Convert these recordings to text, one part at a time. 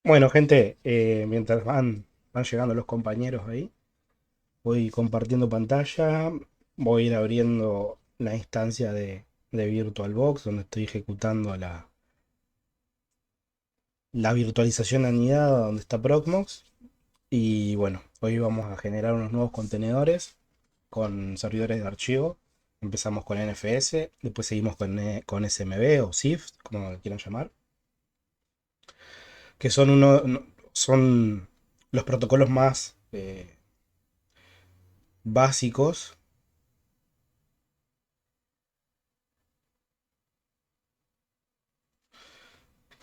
Bueno, gente, mientras van llegando los compañeros ahí, voy compartiendo pantalla, voy a ir abriendo la instancia de VirtualBox donde estoy ejecutando la virtualización anidada donde está Proxmox. Y bueno, hoy vamos a generar unos nuevos contenedores con servidores de archivo. Empezamos con NFS, después seguimos con SMB o SIFT, como lo quieran llamar, que son son los protocolos más básicos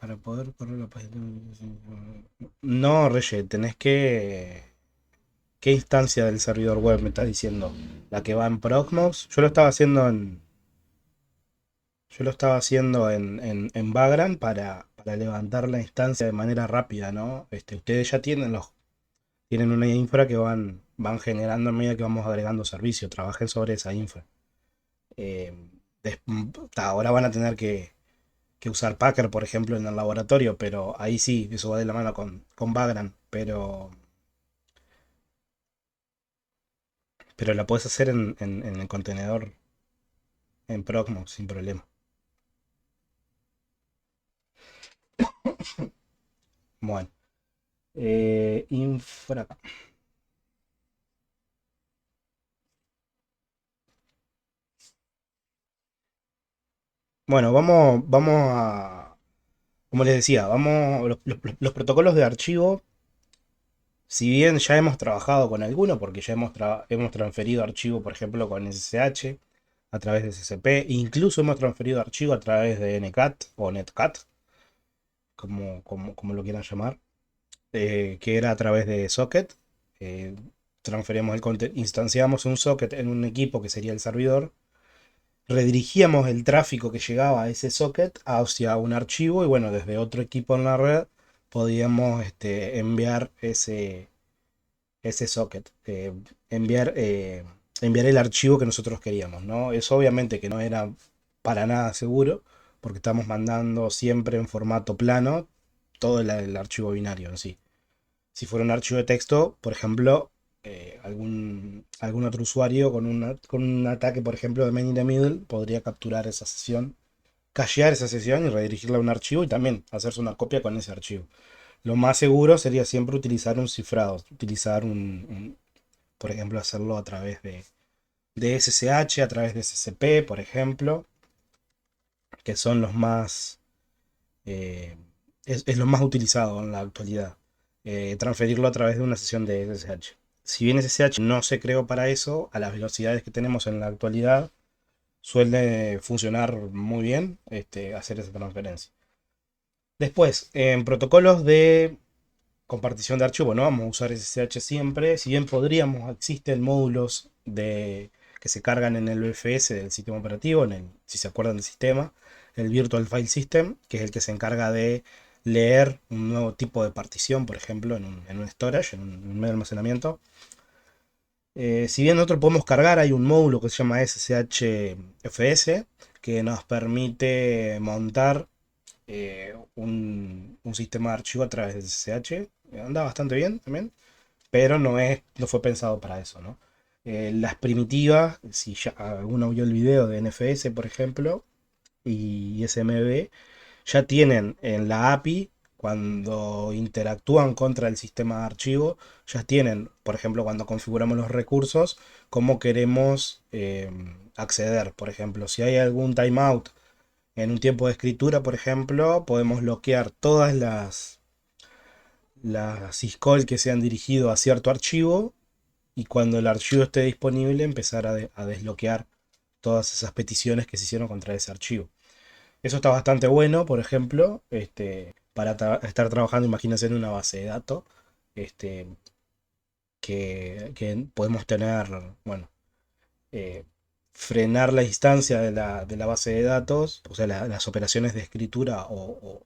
para poder correr la página. No, Reye, tenés que. ¿Qué instancia del servidor web me estás diciendo? ¿La que va en Proxmox? Yo lo estaba haciendo en Vagrant para levantar la instancia de manera rápida, ¿no? Ustedes ya tienen una infra que van generando a medida que vamos agregando servicio. Trabajen sobre esa infra. Eh, des- Ahora van a tener que usar Packer, por ejemplo, en el laboratorio, pero ahí sí, eso va de la mano con Vagrant, pero la puedes hacer en el contenedor en Proxmox sin problema. Bueno, infra. Bueno, vamos como les decía, los protocolos de archivo, si bien ya hemos trabajado con alguno, porque ya hemos transferido archivo, por ejemplo, con SSH a través de SCP, incluso hemos transferido archivo a través de NCAT o NetCat, como lo quieran llamar, que era a través de Socket. Eh, Transferíamos instanciamos un socket en un equipo que sería el servidor, redirigíamos el tráfico que llegaba a ese socket hacia un archivo y bueno, desde otro equipo en la red podíamos enviar ese socket, enviar el archivo que nosotros queríamos, ¿no? Eso obviamente que no era para nada seguro, porque estamos mandando siempre en formato plano todo el archivo binario en sí. Si fuera un archivo de texto, por ejemplo, algún otro usuario con un ataque, por ejemplo, de man in the middle, podría capturar esa sesión, cachear esa sesión y redirigirla a un archivo y también hacerse una copia con ese archivo. Lo más seguro sería siempre utilizar un cifrado, por ejemplo, hacerlo a través de SSH, a través de SCP, por ejemplo, que son los más, eh, es lo más utilizado en la actualidad. Transferirlo a través de una sesión de SSH. Si bien SSH no se creó para eso, a las velocidades que tenemos en la actualidad, suele funcionar muy bien hacer esa transferencia. Después, en protocolos de compartición de archivos, no vamos a usar SSH siempre, si bien existen módulos que se cargan en el UFS del sistema operativo, si se acuerdan del sistema, el Virtual File System, que es el que se encarga de leer un nuevo tipo de partición, por ejemplo, en un storage, en un medio de almacenamiento. Si bien nosotros podemos cargar, hay un módulo que se llama SSHFS, que nos permite montar un sistema de archivo a través de SSH. Anda bastante bien también, pero no fue pensado para eso, ¿no? Las primitivas, si ya alguno vio el video de NFS, por ejemplo, y SMB, ya tienen en la API, cuando interactúan contra el sistema de archivo, ya tienen, por ejemplo, cuando configuramos los recursos, cómo queremos acceder. Por ejemplo, si hay algún timeout en un tiempo de escritura, por ejemplo, podemos bloquear todas las syscall que se han dirigido a cierto archivo y cuando el archivo esté disponible empezar a desbloquear todas esas peticiones que se hicieron contra ese archivo. Eso está bastante bueno, por ejemplo, para estar trabajando, imagínense, en una base de datos, este, que podemos tener, bueno, eh, frenar la instancia de la base de datos, o sea, las operaciones de escritura o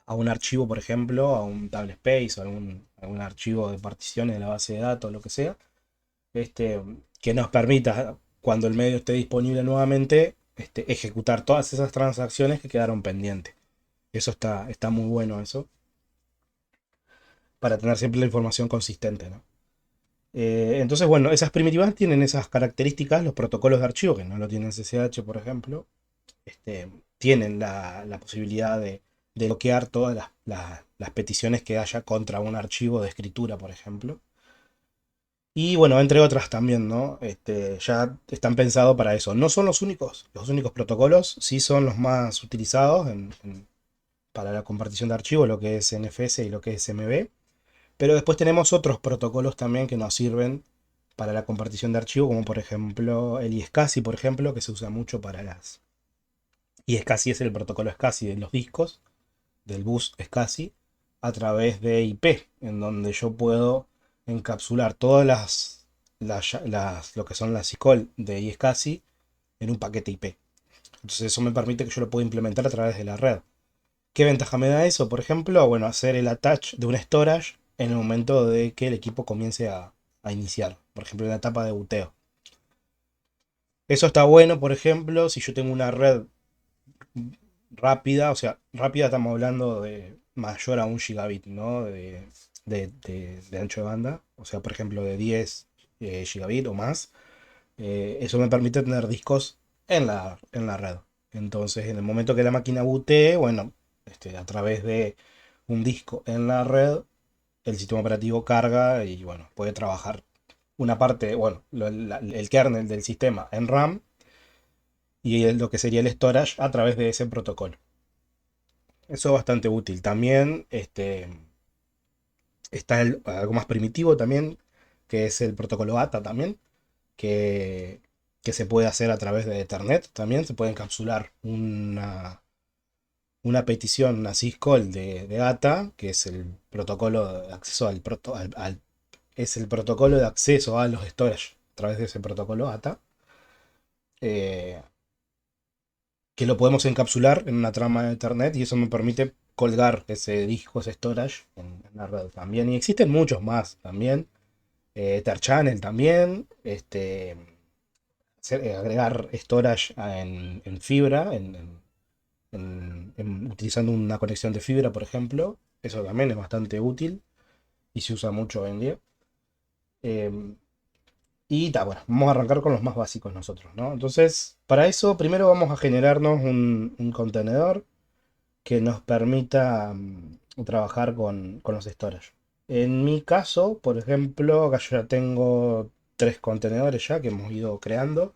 a un archivo, por ejemplo, a un table space o algún archivo de particiones de la base de datos, lo que sea, este, que nos permita, cuando el medio esté disponible nuevamente, ejecutar todas esas transacciones que quedaron pendientes. Eso está muy bueno eso. para tener siempre la información consistente, ¿no? Entonces, bueno, esas primitivas tienen esas características, los protocolos de archivo, que no lo tienen CCH, por ejemplo, tienen la posibilidad de bloquear todas las peticiones que haya contra un archivo de escritura, por ejemplo. Y bueno, entre otras también, ¿no? Ya están pensados para eso. No son los únicos protocolos, sí son los más utilizados para la compartición de archivos, lo que es NFS y lo que es MB. Pero después tenemos otros protocolos también que nos sirven para la compartición de archivos, como por ejemplo el iSCSI, por ejemplo, que se usa mucho para las... iSCSI es el protocolo SCSI de los discos, del bus SCSI, a través de IP, en donde yo puedo encapsular todas lo que son las ICOL de iSCSI en un paquete IP. Entonces eso me permite que yo lo pueda implementar a través de la red. ¿Qué ventaja me da eso? Por ejemplo, bueno, hacer el attach de un storage en el momento de que el equipo comience a iniciar. Por ejemplo, en la etapa de buteo. Eso está bueno, por ejemplo, si yo tengo una red rápida, o sea, rápida estamos hablando de mayor a 1 gigabit, ¿no? De ancho de banda. O sea, por ejemplo, de 10 gigabit o más. Eso me permite tener discos en la red. Entonces, en el momento que la máquina bootee, bueno, a través de un disco en la red, el sistema operativo carga y bueno, puede trabajar una parte, bueno, el kernel del sistema en RAM y lo que sería el storage a través de ese protocolo. Eso es bastante útil. También está algo más primitivo también, que es el protocolo ATA también, que, que se puede hacer a través de Ethernet también. Se puede encapsular una petición, una syscall de ATA, que es el protocolo de acceso es el protocolo de acceso a los storage a través de ese protocolo ATA, eh, que lo podemos encapsular en una trama de Ethernet y eso me permite colgar ese disco, ese storage en la red también. Y existen muchos más también. Ether Channel también. Agregar storage en fibra, utilizando una conexión de fibra, por ejemplo. Eso también es bastante útil y se usa mucho hoy en día. Eh, bueno, vamos a arrancar con los más básicos nosotros, ¿no? Entonces, para eso, primero vamos a generarnos un contenedor que nos permita trabajar con los storage. En mi caso, por ejemplo, acá yo ya tengo 3 contenedores ya que hemos ido creando.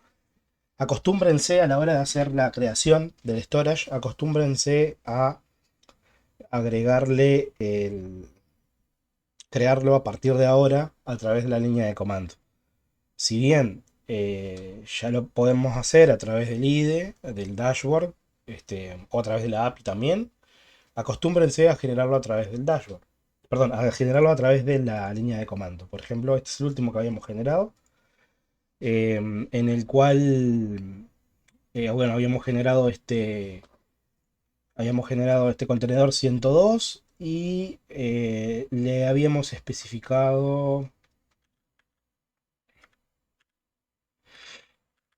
Acostúmbrense a la hora de hacer la creación del storage, acostúmbrense a agregarle crearlo a partir de ahora a través de la línea de comando. Si bien ya lo podemos hacer a través del IDE, del dashboard, o a través de la API también, acostúmbrense a generarlo a través del dashboard. Perdón, a generarlo a través de la línea de comando. Por ejemplo, este es el último que habíamos generado, en el cual, bueno, habíamos generado este contenedor 102 y le habíamos especificado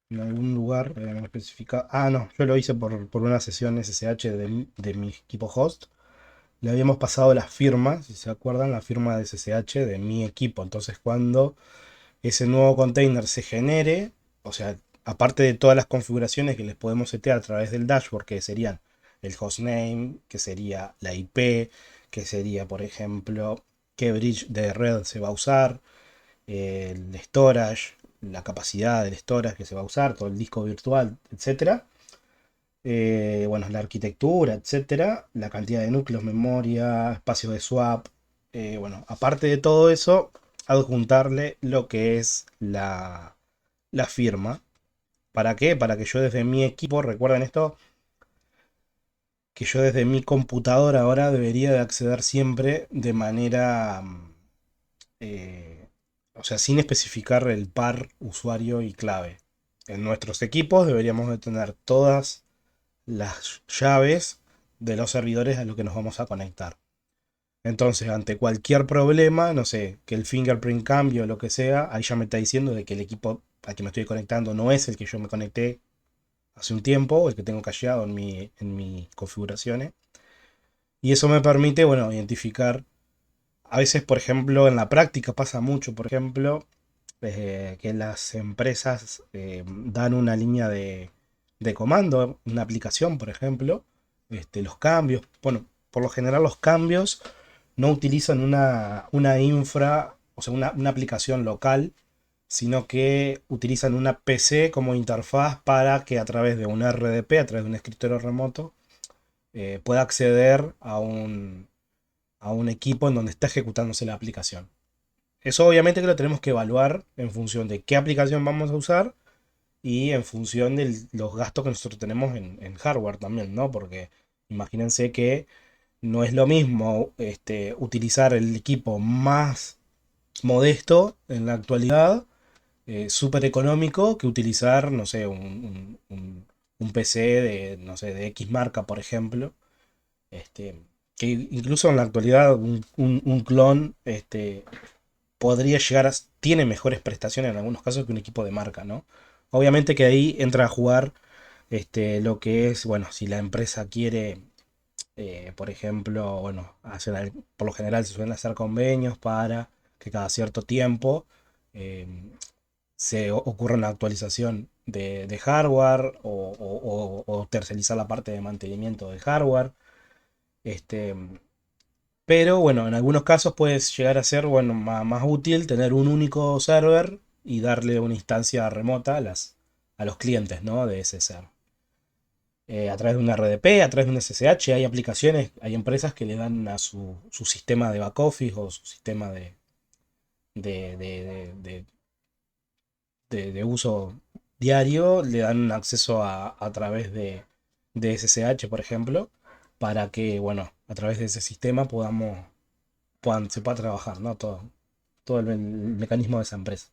en algún lugar, habíamos especificado. Ah, no, yo lo hice por una sesión SSH de mi equipo host. Le habíamos pasado la firma, si se acuerdan, la firma de SSH de mi equipo. Entonces, cuando ese nuevo container se genere, o sea, aparte de todas las configuraciones que les podemos setear a través del dashboard, que serían el hostname, que sería la IP, que sería, por ejemplo, qué bridge de red se va a usar, el storage, la capacidad del storage que se va a usar, todo el disco virtual, etcétera. Bueno, la arquitectura, etcétera, la cantidad de núcleos, memoria, espacio de swap. Bueno, aparte de todo eso, adjuntarle lo que es la firma. ¿Para qué? Para que yo desde mi equipo, recuerden esto, que yo desde mi computadora ahora debería de acceder siempre de manera, eh, o sea, sin especificar el par usuario y clave. En nuestros equipos deberíamos de tener todas las llaves de los servidores a los que nos vamos a conectar. Entonces, ante cualquier problema, no sé, que el fingerprint cambie o lo que sea, ahí ya me está diciendo de que el equipo al que me estoy conectando no es el que yo me conecté hace un tiempo, o el que tengo cacheado en mis configuraciones. Y eso me permite, bueno, identificar A veces, por ejemplo, en la práctica pasa mucho, por ejemplo, que las empresas dan una línea de comando, una aplicación, por ejemplo, los cambios, bueno, por lo general los cambios no utilizan una infra, o sea, una aplicación local, sino que utilizan una PC como interfaz para que a través de un RDP, a través de un escritorio remoto, pueda acceder a un equipo en donde está ejecutándose la aplicación. Eso obviamente que lo tenemos que evaluar en función de qué aplicación vamos a usar y en función de los gastos que nosotros tenemos en hardware también, ¿no? Porque imagínense que no es lo mismo utilizar el equipo más modesto en la actualidad, súper económico, que utilizar, no sé, un PC de, no sé, de X marca, por ejemplo. Este, que incluso en la actualidad un clon podría llegar a... tiene mejores prestaciones en algunos casos que un equipo de marca, ¿no? Obviamente que ahí entra a jugar lo que es, bueno, si la empresa quiere, por ejemplo, bueno, por lo general se suelen hacer convenios para que cada cierto tiempo eh, ocurra una actualización de hardware o tercerizar la parte de mantenimiento de hardware. Este, pero bueno, en algunos casos puede llegar a ser bueno, más útil tener un único server y darle una instancia remota a los clientes, ¿no? De ese server. A través de un RDP, a través de un SSH, hay aplicaciones, hay empresas que le dan a su sistema de back office o su sistema de, de- de- de uso diario, le dan acceso a través de SSH, por ejemplo, para que, bueno, a través de ese sistema se pueda trabajar, ¿no? Todo el mecanismo de esa empresa.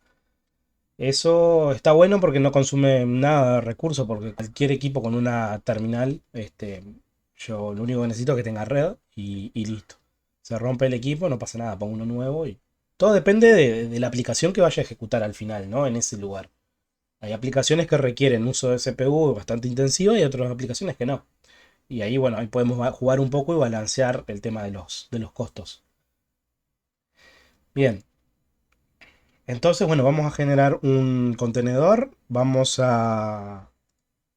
Eso está bueno porque no consume nada de recursos, porque cualquier equipo con una terminal, yo lo único que necesito es que tenga red y listo. Se rompe el equipo, no pasa nada, pongo uno nuevo y todo depende de la aplicación que vaya a ejecutar al final, ¿no? En ese lugar. Hay aplicaciones que requieren uso de CPU bastante intensivo y otras aplicaciones que no. Y ahí, bueno, ahí podemos jugar un poco y balancear el tema de los costos. Bien, entonces, bueno, vamos a generar un contenedor.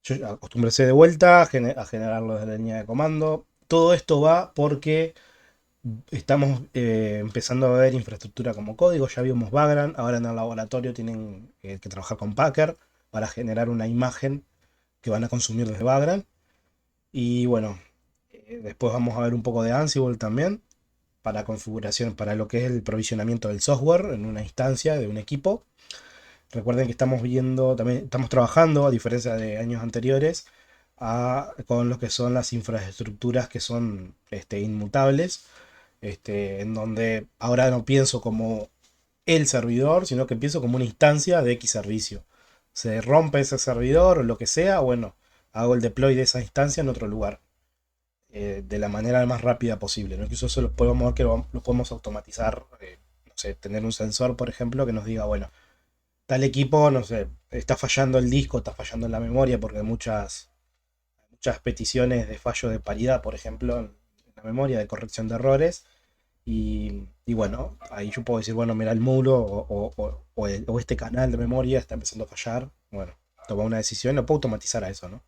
Yo acostúmbrese de vuelta a generarlo desde la línea de comando. Todo esto va porque estamos empezando a ver infraestructura como código. Ya vimos Vagrant. Ahora en el laboratorio tienen que trabajar con Packer para generar una imagen que van a consumir desde Vagrant. Y bueno, después vamos a ver un poco de Ansible también para configuración, para lo que es el provisionamiento del software en una instancia de un equipo. Recuerden que estamos viendo, también estamos trabajando, a diferencia de años anteriores, con lo que son las infraestructuras que son inmutables, en donde ahora no pienso como el servidor, sino que pienso como una instancia de X servicio. Se rompe ese servidor o lo que sea, bueno, hago el deploy de esa instancia en otro lugar, de la manera más rápida posible, ¿no? Que eso lo podemos ver que lo podemos automatizar, no sé, tener un sensor, por ejemplo, que nos diga, bueno, tal equipo, no sé, está fallando el disco, está fallando la memoria, porque hay muchas peticiones de fallo de paridad, por ejemplo, en la memoria, de corrección de errores. Y bueno, ahí yo puedo decir, bueno, mira, el módulo o este canal de memoria está empezando a fallar. Bueno, toma una decisión, lo puedo automatizar a eso, ¿no?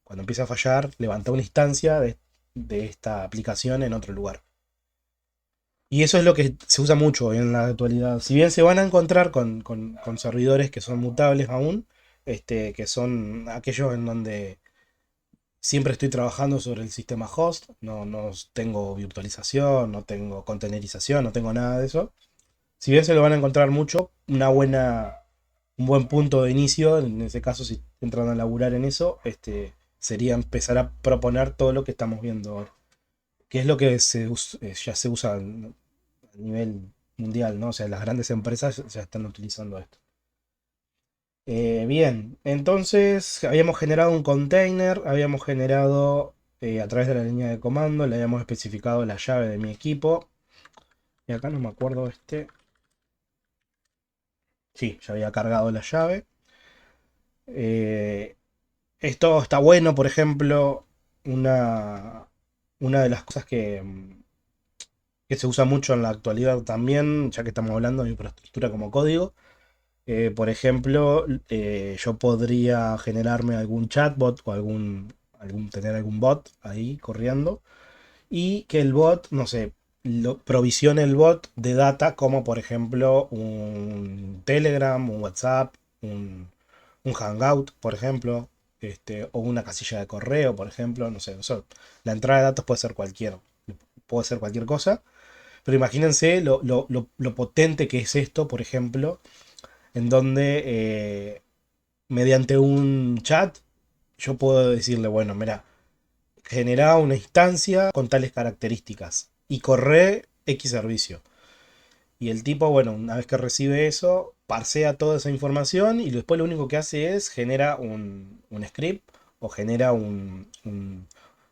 Cuando empieza a fallar, levanta una instancia de esta aplicación en otro lugar. Y eso es lo que se usa mucho en la actualidad. Si bien se van a encontrar con servidores que son mutables aún, que son aquellos en donde siempre estoy trabajando sobre el sistema host, no tengo virtualización, no tengo containerización, no tengo nada de eso. Si bien se lo van a encontrar mucho, un buen punto de inicio, en ese caso si entran a laburar en eso, sería empezar a proponer todo lo que estamos viendo ahora, que es lo que ya se usa a nivel mundial, ¿no? O sea, las grandes empresas ya están utilizando esto. Bien, entonces habíamos generado un container, habíamos generado a través de la línea de comando, le habíamos especificado la llave de mi equipo. Y acá no me acuerdo Sí, ya había cargado la llave. Eh, Esto está bueno, por ejemplo, una, una de las cosas que se usa mucho en la actualidad también, ya que estamos hablando de infraestructura como código. Por ejemplo, yo podría generarme algún chatbot o tener algún bot ahí corriendo y que el bot, no sé, provisione el bot de data como por ejemplo un Telegram, un WhatsApp, un Hangout, por ejemplo, o una casilla de correo, por ejemplo, no sé, la entrada de datos puede ser cualquier cosa, pero imagínense lo potente que es esto, por ejemplo, en donde mediante un chat yo puedo decirle, bueno, mira, genera una instancia con tales características y corre X servicio. Y el tipo, bueno, una vez que recibe eso, parsea toda esa información y después lo único que hace es genera un script o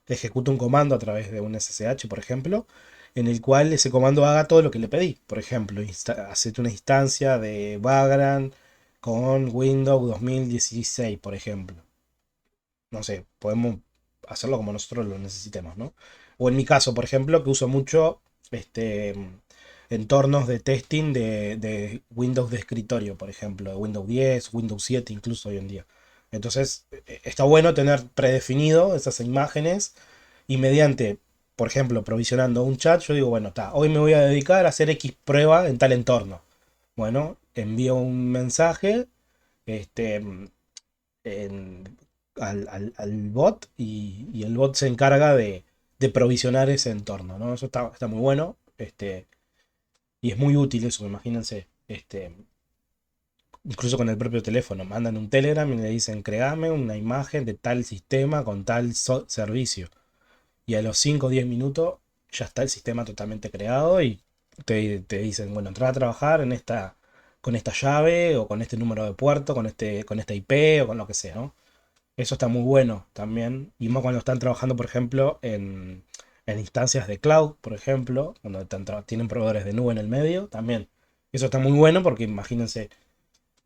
ejecuta un comando a través de un SSH, por ejemplo, en el cual ese comando haga todo lo que le pedí. Por ejemplo, hacete una instancia de Vagrant con Windows 2016, por ejemplo. No sé, podemos hacerlo como nosotros lo necesitemos, ¿no? O en mi caso, por ejemplo, que uso mucho este, entornos de testing de Windows de escritorio, por ejemplo, de Windows 10, Windows 7 incluso hoy en día. Entonces, está bueno tener predefinido esas imágenes y mediante, por ejemplo, provisionando un chat, yo digo, bueno, está, hoy me voy a dedicar a hacer X prueba en tal entorno. Bueno, envío un mensaje, este, en- al bot y el bot se encarga de provisionar ese entorno, ¿no? Eso está muy bueno, y es muy útil eso, imagínense, incluso con el propio teléfono, mandan un Telegram y le dicen, créame una imagen de tal sistema con tal servicio. Y a los 5 o 10 minutos ya está el sistema totalmente creado y te dicen, bueno, entra a trabajar con esta llave o con este número de puerto, con esta IP o con lo que sea, ¿no? Eso está muy bueno también. Y más cuando están trabajando, por ejemplo, en instancias de cloud, por ejemplo, cuando tienen proveedores de nube en el medio, también. Eso está muy bueno porque imagínense,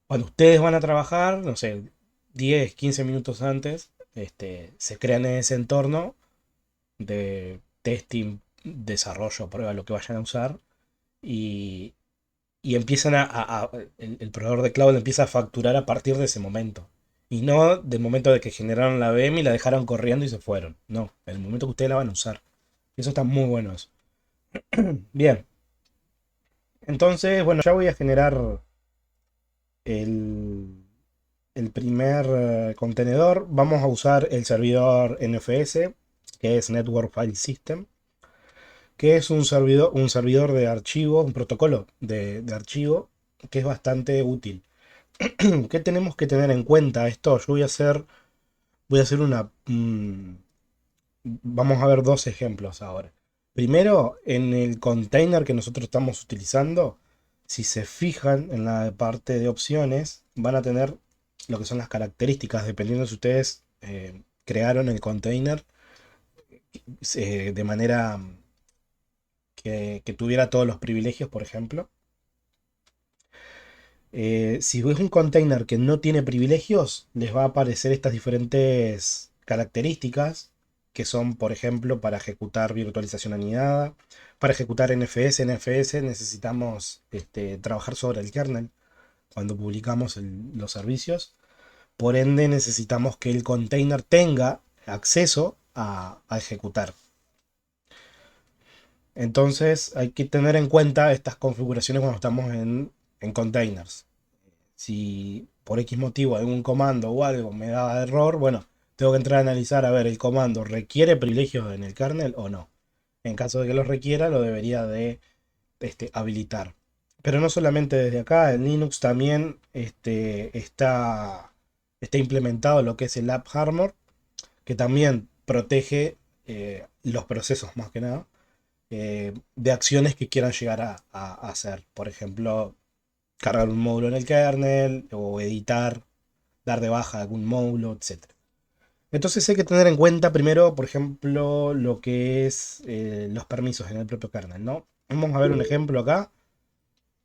cuando ustedes van a trabajar, no sé, 10 15 minutos antes, se crean en ese entorno de testing, desarrollo, prueba, lo que vayan a usar. Y, y empiezan el proveedor de cloud empieza a facturar a partir de ese momento. Y no del momento de que generaron la VM y la dejaron corriendo y se fueron. No, el momento que ustedes la van a usar. Eso está muy bueno eso. Bien, entonces, bueno, ya voy a generar el, el primer contenedor. Vamos a usar el servidor NFS, que es Network File System, que es un servidor de archivos, un protocolo de archivo, que es bastante útil. ¿Qué tenemos que tener en cuenta esto? Yo voy a hacer vamos a ver dos ejemplos ahora. Primero, en el container que nosotros estamos utilizando, si se fijan en la parte de opciones, van a tener lo que son las características, dependiendo si ustedes crearon el container de manera que tuviera todos los privilegios, por ejemplo. Si es un container que no tiene privilegios, les va a aparecer estas diferentes características que son, por ejemplo, para ejecutar virtualización anidada, para ejecutar NFS. NFS necesitamos trabajar sobre el kernel cuando publicamos los servicios. Por ende, necesitamos que el container tenga acceso a ejecutar. Entonces, hay que tener en cuenta estas configuraciones cuando estamos en containers. Si por X motivo algún comando o algo me da error, bueno, tengo que entrar a analizar a ver el comando requiere privilegios en el kernel o no. En caso de que los requiera, lo debería de habilitar. Pero no solamente desde acá, en Linux también está implementado lo que es el AppArmor, que también protege los procesos más que nada de acciones que quieran llegar a hacer. Por ejemplo, cargar un módulo en el kernel o editar, dar de baja algún módulo, etcétera. Entonces hay que tener en cuenta primero, por ejemplo, lo que es los permisos en el propio kernel, ¿no? Vamos a ver un ejemplo acá.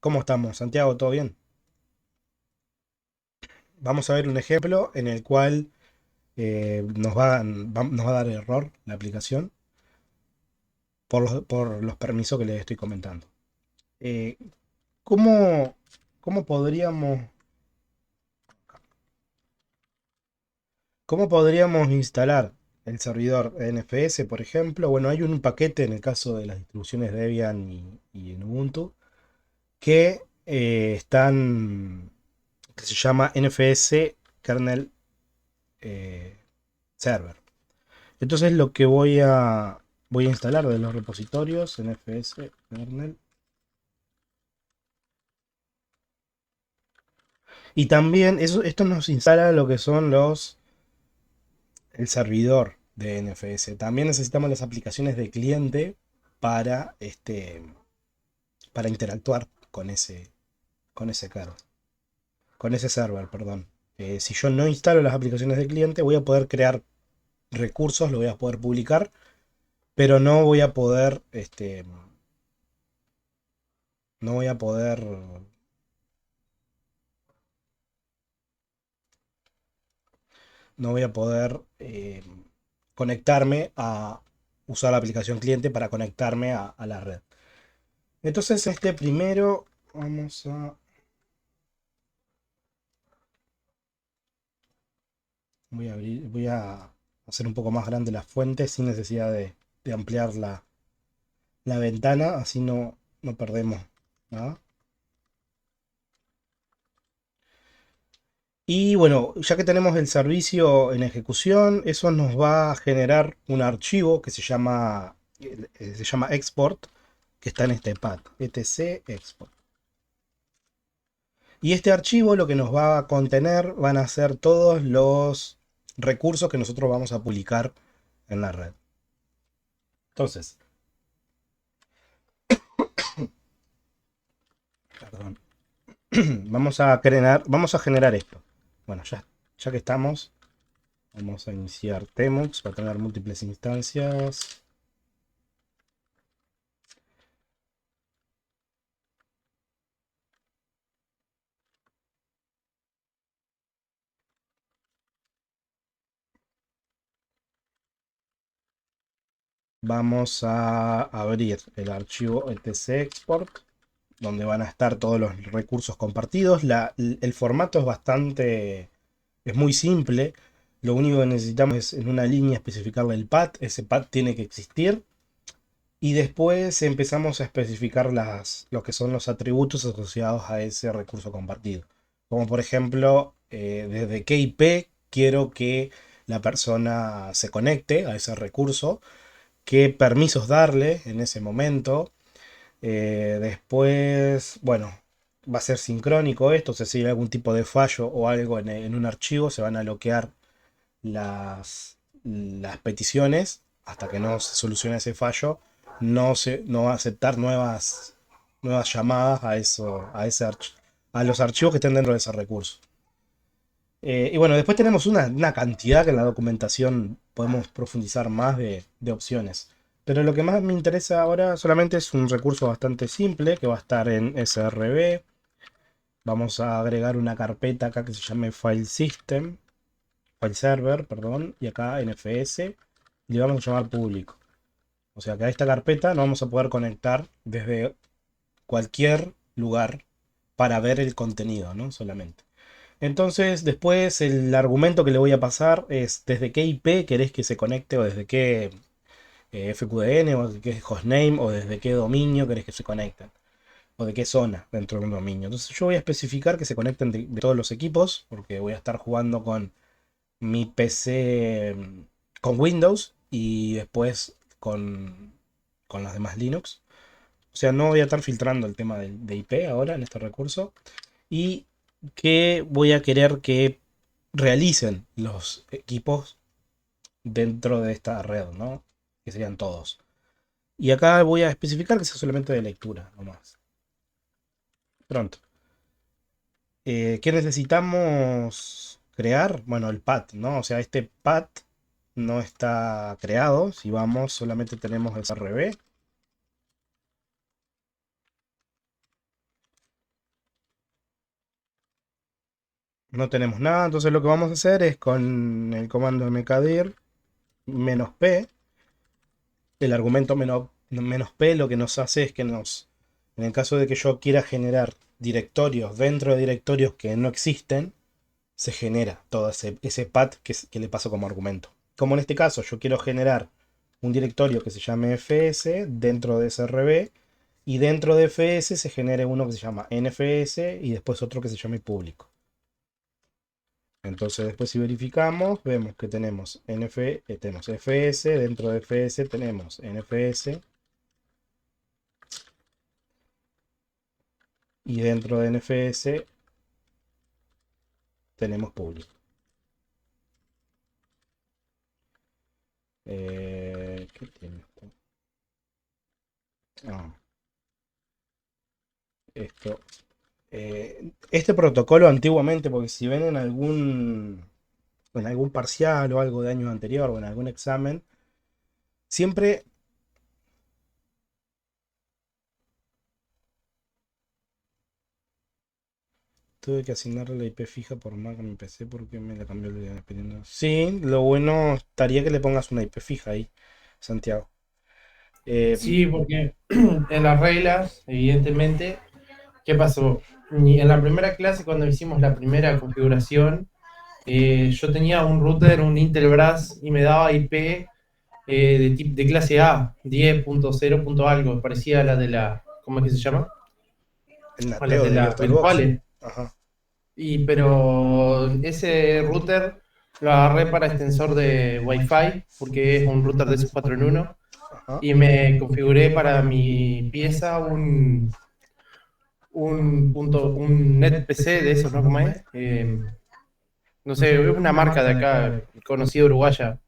¿Cómo estamos, Santiago? ¿Todo bien? Vamos a ver un ejemplo en el cual nos va a dar error la aplicación por los permisos que les estoy comentando. Eh, ¿cómo, cómo podríamos, cómo podríamos instalar el servidor NFS, por ejemplo? Bueno, hay un paquete en el caso de las distribuciones Debian y en Ubuntu que que se llama NFS Kernel eh, Server. Entonces lo que voy a instalar de los repositorios NFS kernel. Y también esto nos instala lo que son el servidor de NFS. También necesitamos las aplicaciones de cliente para, para interactuar con ese kernel, con ese server, perdón. Si yo no instalo las aplicaciones de cliente, voy a poder crear recursos, lo voy a poder publicar, pero no voy a poder, no voy a poder conectarme a usar la aplicación cliente para conectarme a la red. Entonces, primero vamos a voy a hacer un poco más grande la fuente sin necesidad de ampliar la ventana, así no perdemos nada. Y bueno, ya que tenemos el servicio en ejecución, eso nos va a generar un archivo que se llama export, que está en este pad, etc export. Y este archivo lo que nos va a contener van a ser todos los recursos que nosotros vamos a publicar en la red. Entonces, perdón, vamos a generar esto. Bueno, ya que estamos, vamos a iniciar Tmux, va a tener múltiples instancias. Vamos a abrir el archivo etc export, donde van a estar todos los recursos compartidos. El formato es muy simple. Lo único que necesitamos es en una línea especificarle el path. Ese path tiene que existir. Y después empezamos a especificar lo que son los atributos asociados a ese recurso compartido. Como por ejemplo, desde qué IP quiero que la persona se conecte a ese recurso, qué permisos darle en ese momento. Después, bueno, va a ser sincrónico esto, o sea, si hay algún tipo de fallo o algo en un archivo, se van a bloquear las peticiones hasta que no se solucione ese fallo. No va a aceptar nuevas llamadas a los archivos que estén dentro de ese recurso. Y bueno, después tenemos una cantidad que en la documentación podemos profundizar más de opciones. Pero lo que más me interesa ahora solamente es un recurso bastante simple que va a estar en SRB. Vamos a agregar una carpeta acá que se llame File System, File Server, perdón, y acá NFS, y le vamos a llamar público. O sea que a esta carpeta nos vamos a poder conectar desde cualquier lugar para ver el contenido, ¿no? Solamente. Entonces, después el argumento que le voy a pasar es desde qué IP querés que se conecte o desde qué FQDN o desde qué hostname o desde qué dominio querés que se conecten o de qué zona dentro de un dominio. Entonces yo voy a especificar que se conecten de todos los equipos porque voy a estar jugando con mi PC con Windows y después con las demás Linux. O sea, no voy a estar filtrando el tema de IP ahora en este recurso. Y que voy a querer que realicen los equipos dentro de esta red, ¿no? Que serían todos. Y acá voy a especificar que sea solamente de lectura, nomás. Pronto. ¿Qué necesitamos crear? Bueno, el path, ¿no? O sea, este path no está creado. Si vamos, solamente tenemos el RB. No tenemos nada. Entonces lo que vamos a hacer es con el comando mkdir -p, el argumento menos P lo que nos hace es que en el caso de que yo quiera generar directorios dentro de directorios que no existen, se genera todo ese path que le paso como argumento. Como en este caso, yo quiero generar un directorio que se llame fs dentro de SRB y dentro de fs se genere uno que se llama nfs y después otro que se llame público. Entonces después si verificamos, vemos que tenemos tenemos fs, dentro de fs tenemos nfs y dentro de nfs tenemos público. ¿Qué tiene esto? Ah, esto. Este protocolo antiguamente, porque si ven en algún parcial o algo de años anterior o en algún examen, siempre tuve que asignarle la IP fija por Mac a mi PC porque me la cambió el día dependiendo. Sí, lo bueno estaría que le pongas una IP fija ahí, Santiago. Eh, Sí, porque en las reglas, evidentemente, ¿qué pasó? En la primera clase, cuando hicimos la primera configuración, yo tenía un router, un Intel Brass, y me daba IP de clase A, 10.0. Algo, parecía a la de la, ¿cómo es que se llama? el A las NATeo de de las VirtualBox. virtuales. Ajá. Pero ese router lo agarré para extensor de Wi-Fi, porque es un router de esos 4 en uno. Ajá. Y me configuré para mi pieza un net PC de esos, ¿no? ¿Cómo es? No sé, es una marca de acá, conocida uruguaya,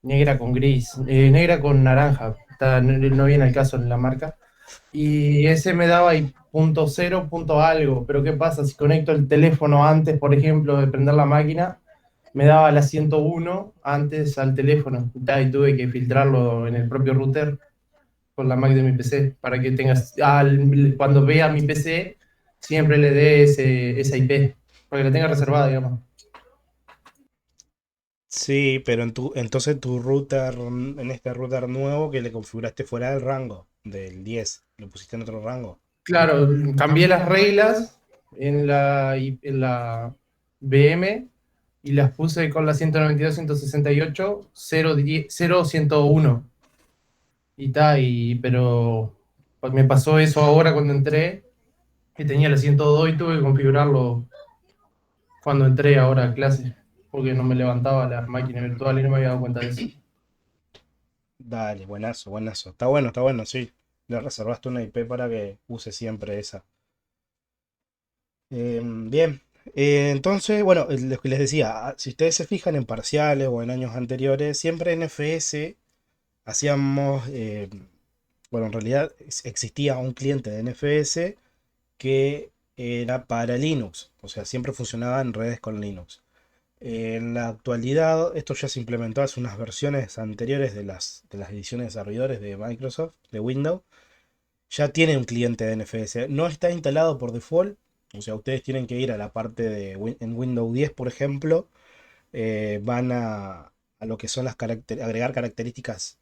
negra con gris, negra con naranja, no viene al caso en la marca. Y ese me daba ahí punto cero, punto algo, pero ¿qué pasa? Si conecto el teléfono antes, por ejemplo, de prender la máquina, me daba la 101 antes al teléfono, y tuve que filtrarlo en el propio router con la Mac de mi PC, para que tengas, cuando vea mi PC, siempre le dé esa IP, para que la tenga reservada, digamos. Sí, pero entonces tu router, en este router nuevo que le configuraste fuera del rango del 10, lo pusiste en otro rango. Claro, cambié las reglas en la VM y las puse con la 192.168, 0.101. Y tal, pero pues me pasó eso ahora cuando entré, que tenía la 102 y tuve que configurarlo cuando entré ahora a clase, porque no me levantaba la máquina virtual y no me había dado cuenta de eso. Dale, buenazo, buenazo. Está bueno, sí. Le reservaste una IP para que use siempre esa. Bien. Entonces, bueno, lo que les decía, si ustedes se fijan en parciales o en años anteriores, siempre en FS hacíamos, bueno, en realidad existía un cliente de NFS que era para Linux, o sea, siempre funcionaba en redes con Linux. En la actualidad, esto ya se implementó hace unas versiones anteriores de las ediciones de desarrolladores de Microsoft, de Windows. Ya tiene un cliente de NFS. No está instalado por default. O sea, ustedes tienen que ir a la parte en Windows 10, por ejemplo. Van a lo que son agregar características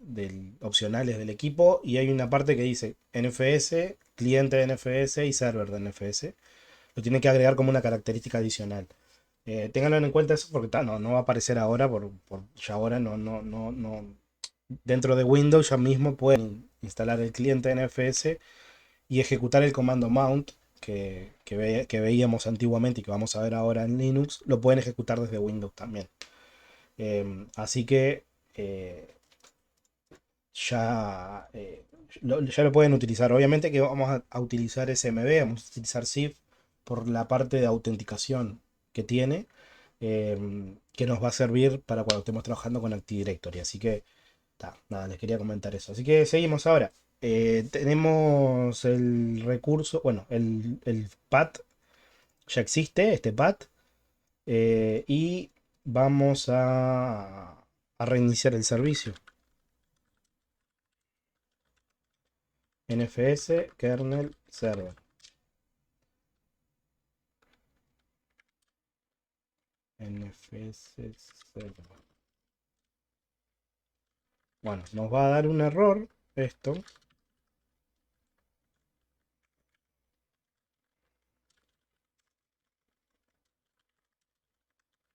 opcionales del equipo. Y hay una parte que dice NFS, cliente de NFS y server de NFS. Lo tienen que agregar como una característica adicional. Ténganlo en cuenta eso porque no va a aparecer ahora, ya ahora no. Dentro de Windows ya mismo pueden instalar el cliente NFS y ejecutar el comando mount que veíamos antiguamente y que vamos a ver ahora en Linux, lo pueden ejecutar desde Windows también. Así que eh, ya, ya lo pueden utilizar. Obviamente que vamos a utilizar SMB, vamos a utilizar SIF por la parte de autenticación que tiene, que nos va a servir para cuando estemos trabajando con Active Directory. Así que, nada, les quería comentar eso. Así que seguimos ahora. Tenemos el recurso, bueno, el PAT ya existe, este PAT, y vamos a reiniciar el servicio. NFS kernel server. NFS server. Bueno, nos va a dar un error esto.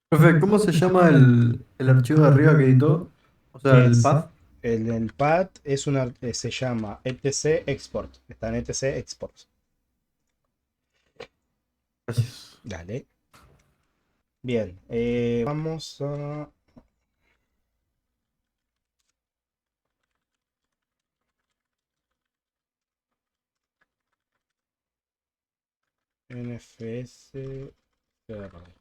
Profe, ¿cómo se llama el archivo de arriba que editó? O sea, el Es path. el pad es una, se llama etc export. Está en etc export. Gracias. Dale. Bien, vamos a NFS. Server.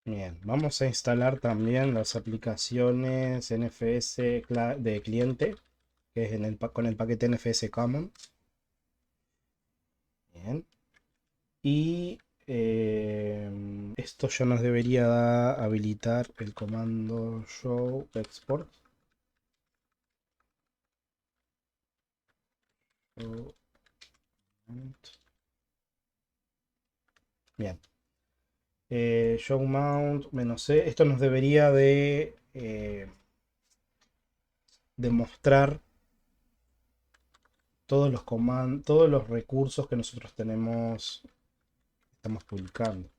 Bien, vamos a instalar también las aplicaciones NFS de cliente, que es con el paquete NFS Common. Bien. Y esto ya nos debería habilitar el comando show export. Show mount. Bien. Show mount -c. Esto nos debería de mostrar todos los comandos, todos los recursos que nosotros tenemos, estamos publicando.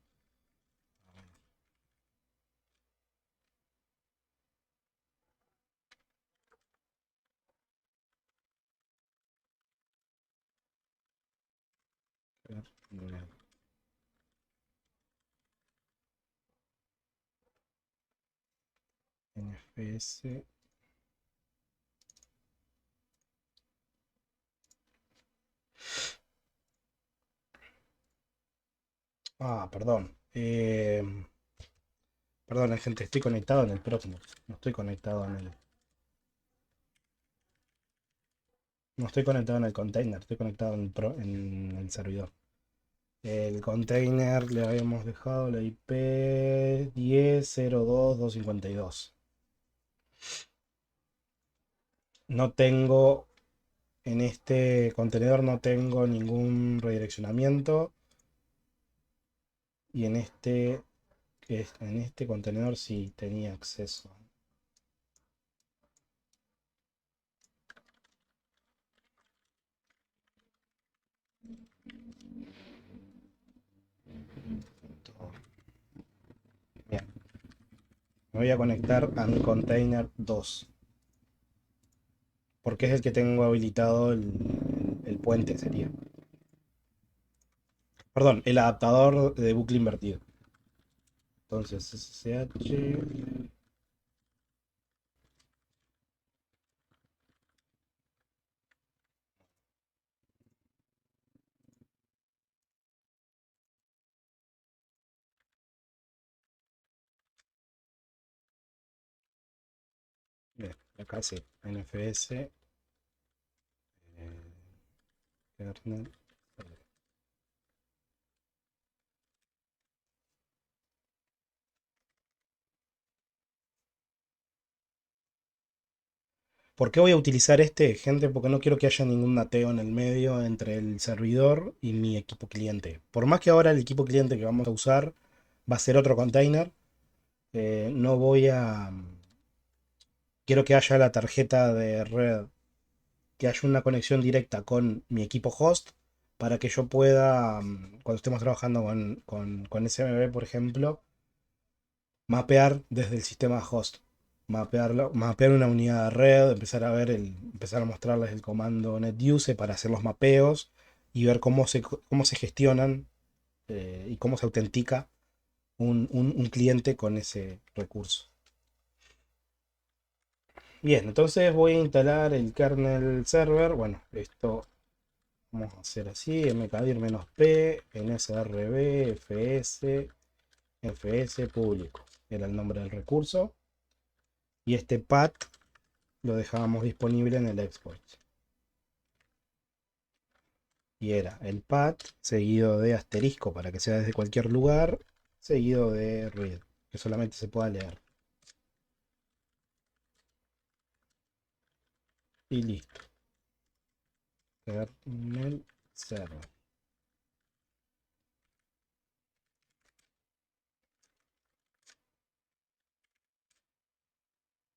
NFS. Perdón. Perdón, gente, estoy conectado en el Proxmox. No estoy conectado en el. No estoy conectado en el container, estoy conectado en el servidor. El container le habíamos dejado la IP 10.02.252. No tengo, en este contenedor no tengo ningún redireccionamiento. Y en este contenedor sí tenía acceso. Bien, me voy a conectar a mi container 2. Porque es el que tengo habilitado el puente, sería. Perdón, el adaptador de bucle invertido. Entonces, SSH. Bien, acá sí, NFS. Kernel. ¿Por qué voy a utilizar este, gente? Porque no quiero que haya ningún nateo en el medio entre el servidor y mi equipo cliente. Por más que ahora el equipo cliente que vamos a usar va a ser otro container, no voy a... Quiero que haya la tarjeta de red, que haya una conexión directa con mi equipo host para que yo pueda, cuando estemos trabajando con SMB, por ejemplo, mapear desde el sistema host. Mapear una unidad de red, empezar a mostrarles el comando netuse para hacer los mapeos y ver cómo se gestionan y cómo se autentica un cliente con ese recurso. Bien, entonces voy a instalar el kernel server. Bueno, esto vamos a hacer así: mkdir-p, nsrb, fs público. Era el nombre del recurso. Y este path lo dejábamos disponible en el export. Y era el path seguido de asterisco para que sea desde cualquier lugar, seguido de read, que solamente se pueda leer. y listo. Kernel server.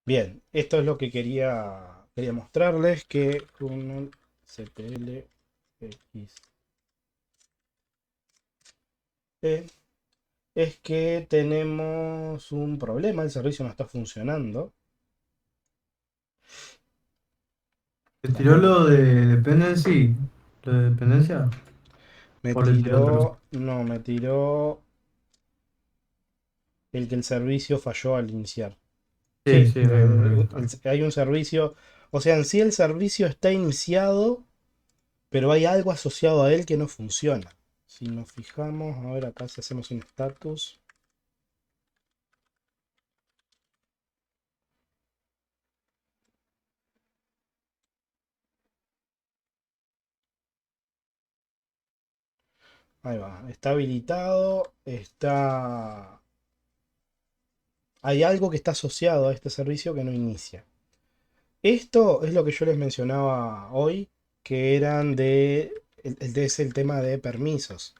Bien, esto es lo que quería mostrarles, que kernel cplx es que tenemos un problema, el servicio no está funcionando. ¿Te tiró lo de dependency? ¿Lo de dependencia? Me ¿O le tiró otra cosa? tiró, no, me tiró el que el servicio falló al iniciar. Sí, Sí, sí, me lo contaron. hay un servicio, o sea, en sí el servicio está iniciado, pero hay algo asociado a él que no funciona. Si nos fijamos, a ver acá si hacemos un status. Ahí va, está habilitado, está... Hay algo que está asociado a este servicio que no inicia. Esto es lo que yo les mencionaba hoy, que eran es el tema de permisos.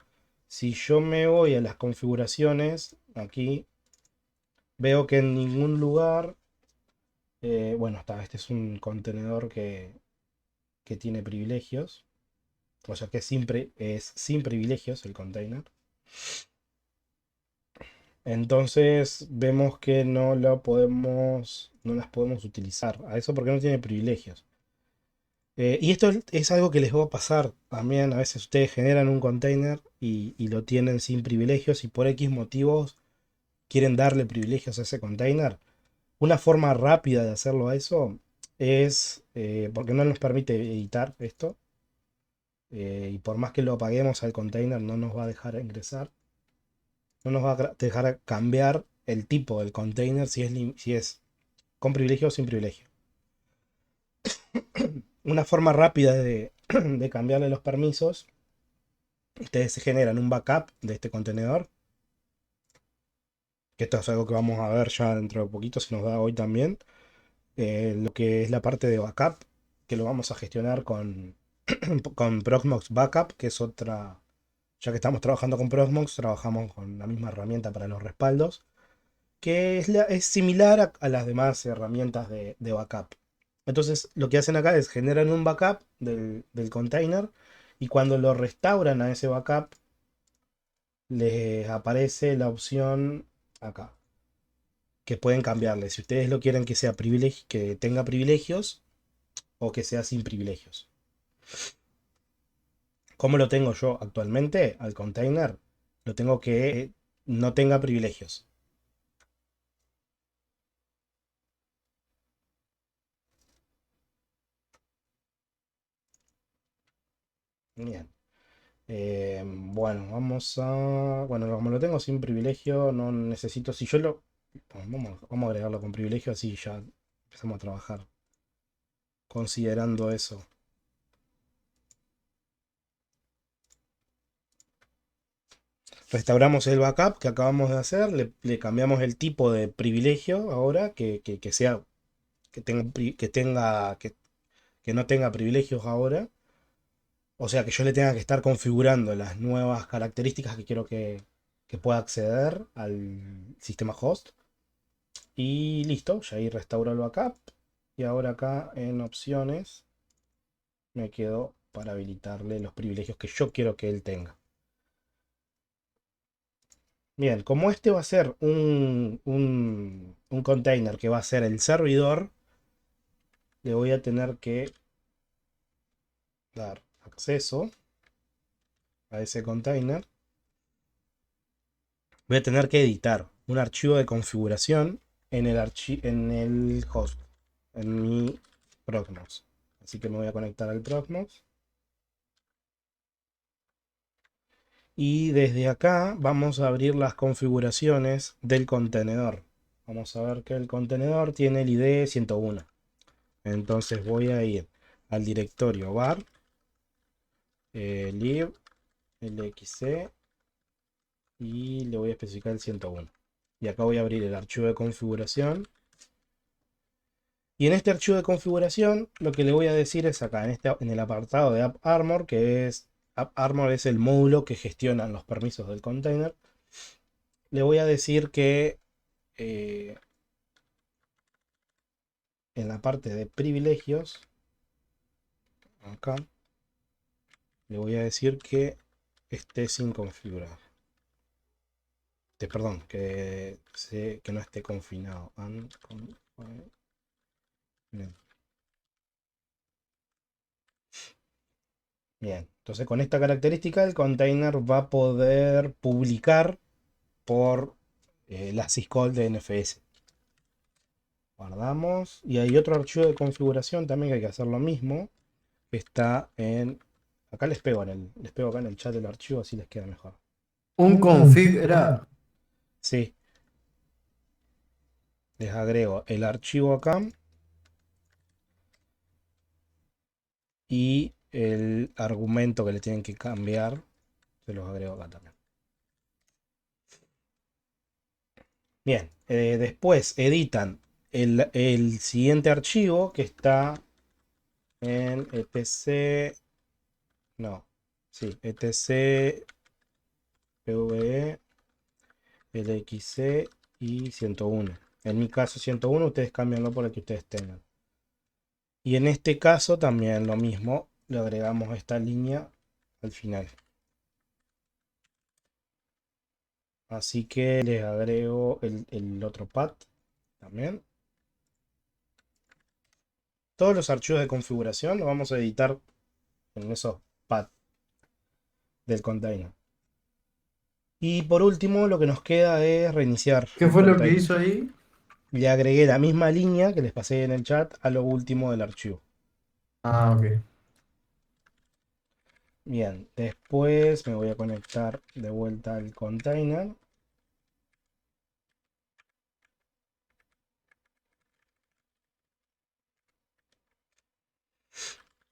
Si yo me voy a las configuraciones, aquí veo que en ningún lugar, bueno, está, este es un contenedor que tiene privilegios, o sea que es sin privilegios el container. Entonces vemos que no las podemos utilizar. A eso porque no tiene privilegios. Y esto es algo que les va a pasar también. A veces ustedes generan un container y lo tienen sin privilegios y por X motivos quieren darle privilegios a ese container. Una forma rápida de hacerlo a eso es, porque no nos permite editar esto, y por más que lo apaguemos al container no nos va a dejar ingresar, no nos va a dejar cambiar el tipo del container si es con privilegio o sin privilegio. Una forma rápida de cambiarle los permisos, ustedes se generan un backup de este contenedor, que esto es algo que vamos a ver ya dentro de poquito, se nos da hoy también. Lo que es la parte de backup, que lo vamos a gestionar con Proxmox Backup, que es otra, ya que estamos trabajando con Proxmox, trabajamos con la misma herramienta para los respaldos, que es similar a las demás herramientas de backup. Entonces lo que hacen acá es generan un backup del container y cuando lo restauran a ese backup les aparece la opción acá, que pueden cambiarle. Si ustedes lo quieren que sea que tenga privilegios o que sea sin privilegios. ¿Cómo lo tengo yo actualmente al container? Lo tengo que no tenga privilegios. Bien. Bueno, vamos a... Bueno, como lo tengo sin privilegio, no necesito... Si yo lo... Bueno, vamos a agregarlo con privilegio, así ya empezamos a trabajar considerando eso. Restauramos el backup que acabamos de hacer, le cambiamos el tipo de privilegio ahora, que sea, que no tenga privilegios ahora. O sea que yo le tenga que estar configurando las nuevas características que quiero que pueda acceder al sistema host. Y listo, ya ahí restauro el backup. Y ahora acá en opciones me quedo para habilitarle los privilegios que yo quiero que él tenga. Bien, como este va a ser un container que va a ser el servidor, le voy a tener que dar acceso a ese container. Voy a tener que editar un archivo de configuración en el host, en mi Proxmox. Así que me voy a conectar al Proxmox. Y desde acá vamos a abrir las configuraciones del contenedor. Vamos a ver que el contenedor tiene el ID 101. Entonces voy a ir al directorio var lib lxc y le voy a especificar el 101. Y acá voy a abrir el archivo de configuración. Y en este archivo de configuración, lo que le voy a decir es acá, en el apartado de AppArmor, que es AppArmor es el módulo que gestiona los permisos del container. Le voy a decir que en la parte de privilegios, acá, le voy a decir que esté sin configurar. Perdón, que no esté confinado. Bien, entonces con esta característica el container va a poder publicar por la syscall de NFS. Guardamos. Y hay otro archivo de configuración también que hay que hacer lo mismo. Que está en... Acá les pego acá en el chat del archivo, así les queda mejor. Un config era. Sí, les agrego el archivo acá y el argumento que le tienen que cambiar, se los agrego acá también. Bien, después editan el siguiente archivo que está en etc. No, sí, etc. PVE, LXC y 101. En mi caso 101, ustedes cámbianlo por el que ustedes tengan. Y en este caso también lo mismo, le agregamos esta línea al final. Así que les agrego el otro path también. Todos los archivos de configuración los vamos a editar en esos paths del container. Y por último, lo que nos queda es reiniciar ¿Qué el fue lo que container. hizo ahí? Le agregué la misma línea que les pasé en el chat a lo último del archivo. Ah, ok. Bien, después me voy a conectar de vuelta al container.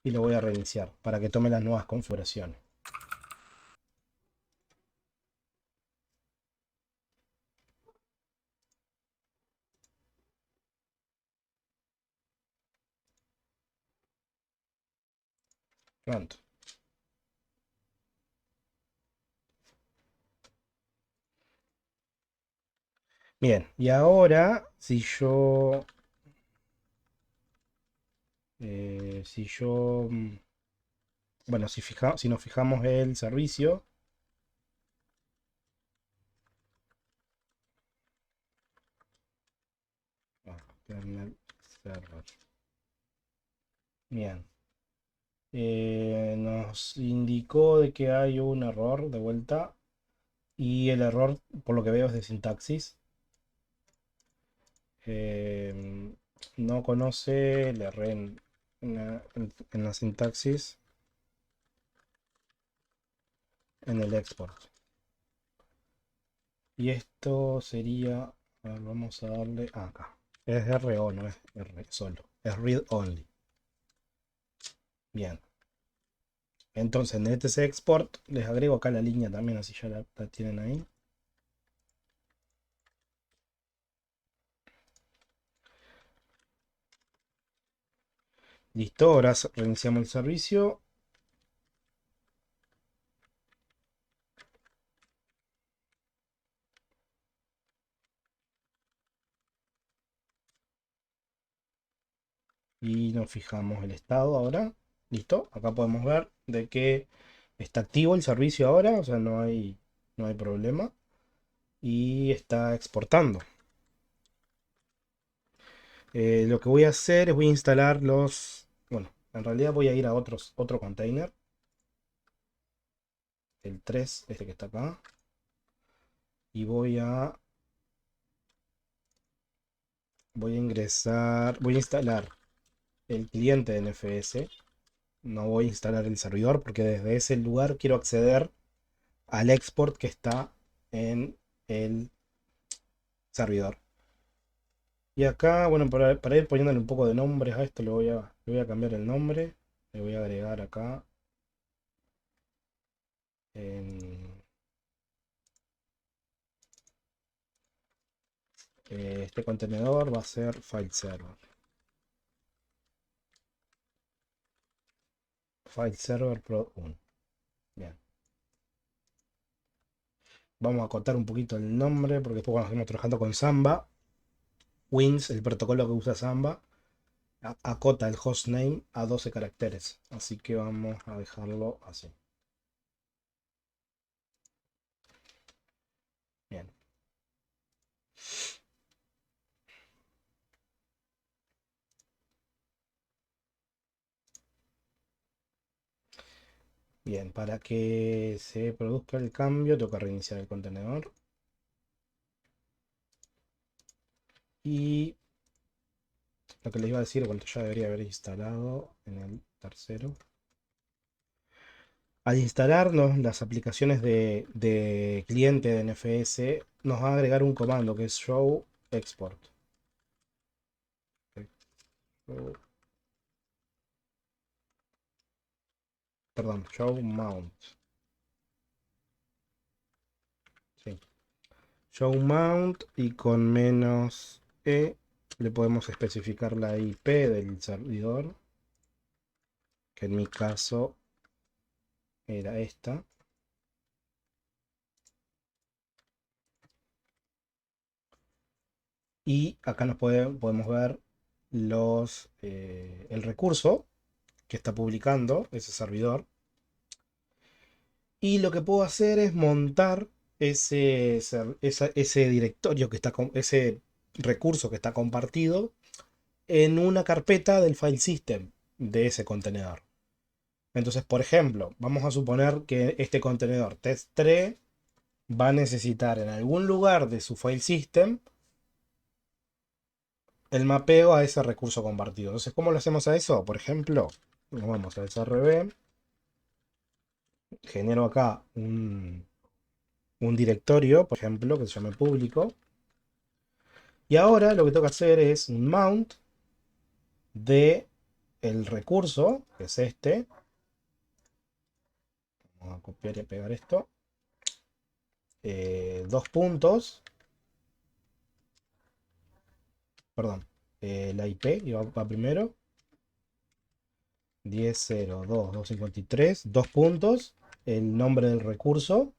Y lo voy a reiniciar para que tome las nuevas configuraciones. Pronto. Bien, y ahora bueno, si nos fijamos el servicio, kernel server. Bien, nos indicó de que hay un error de vuelta y el error, por lo que veo, es de sintaxis. No conoce, le erré en la sintaxis, en el export. Y esto sería, a ver, vamos a darle acá. Es RO, no es R solo. Es read only. Bien. Entonces en etc export les agrego acá la línea también, así ya la tienen ahí. Listo, ahora reiniciamos el servicio. Y nos fijamos el estado ahora. Listo, acá podemos ver de que está activo el servicio ahora, o sea, no hay problema. Y está exportando. Lo que voy a hacer es voy a instalar bueno, en realidad voy a ir a otro container. El 3, este que está acá. Y voy a instalar el cliente de NFS. No voy a instalar el servidor porque desde ese lugar quiero acceder al export que está en el servidor. Y acá, bueno, para ir poniéndole un poco de nombres a esto, le voy a cambiar el nombre. Le voy a agregar acá en este contenedor va a ser file server. File server prod 1. Bien. Vamos a acotar un poquito el nombre porque después cuando estemos trabajando con Samba, Wins, el protocolo que usa Samba, acota el hostname a 12 caracteres. Así que vamos a dejarlo así. Bien. Bien, para que se produzca el cambio, tengo que reiniciar el contenedor. Y lo que les iba a decir, cuando ya debería haber instalado en el tercero. Al instalarnos las aplicaciones de cliente de NFS, nos va a agregar un comando que es show export. Perdón, show mount. Sí. Show mount y con menos E le podemos especificar la IP del servidor, que en mi caso era esta. Y acá podemos ver el recurso que está publicando ese servidor. Y lo que puedo hacer es montar ese directorio que está ese recurso que está compartido en una carpeta del file system de ese contenedor. Entonces, por ejemplo, vamos a suponer que este contenedor test3 va a necesitar en algún lugar de su file system el mapeo a ese recurso compartido. Entonces, ¿cómo lo hacemos a eso? Por ejemplo, nos vamos a SRV, genero acá un directorio, por ejemplo, que se llame público. Y ahora lo que tengo que hacer es un mount de el recurso, que es este. Vamos a copiar y pegar esto. Dos puntos. Perdón. La IP va primero. 10.0.2.253. Dos puntos. El nombre del recurso.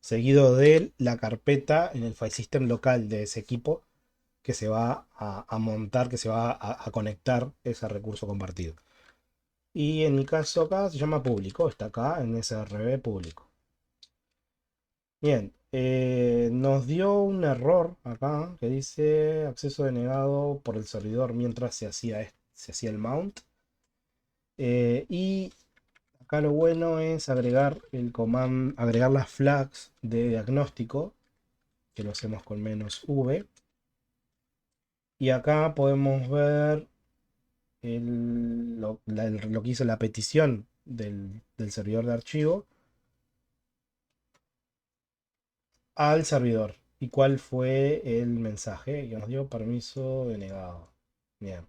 Seguido de la carpeta en el file system local de ese equipo que se va a montar, que se va a conectar ese recurso compartido. Y en mi caso acá se llama público, está acá en SRV público. Bien, nos dio un error acá que dice acceso denegado por el servidor mientras se hacía el mount. Y acá lo bueno es agregar agregar las flags de diagnóstico, que lo hacemos con -v. Y acá podemos ver lo que hizo la petición del servidor de archivo al servidor. ¿Y cuál fue el mensaje? Que nos dio permiso denegado. Bien.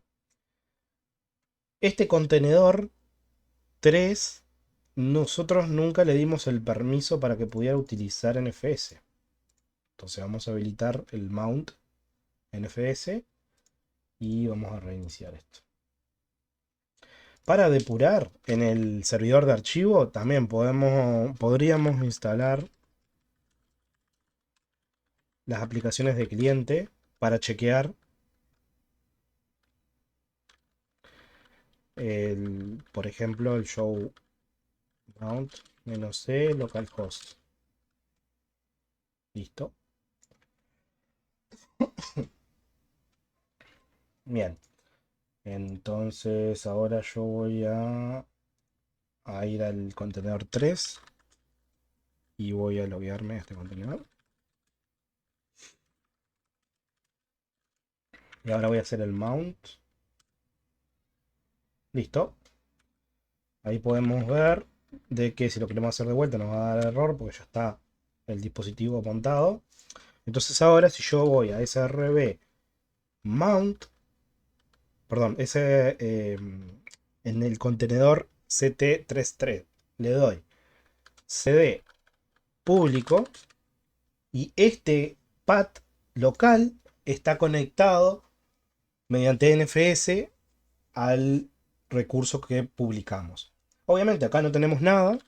Este contenedor 3, nosotros nunca le dimos el permiso para que pudiera utilizar NFS. Entonces vamos a habilitar el mount NFS y vamos a reiniciar esto. Para depurar en el servidor de archivo también podríamos instalar las aplicaciones de cliente para chequear por ejemplo, el show mount -c localhost. Listo. Bien. Entonces ahora yo voy a ir al contenedor 3 y voy a loguearme a este contenedor. Y ahora voy a hacer el mount. Listo. Ahí podemos ver de que si lo queremos hacer de vuelta nos va a dar error porque ya está el dispositivo montado. Entonces ahora si yo voy a SRV mount, perdón, en el contenedor CT33 le doy cd público y este path local está conectado mediante NFS al recurso que publicamos. Obviamente acá no tenemos nada,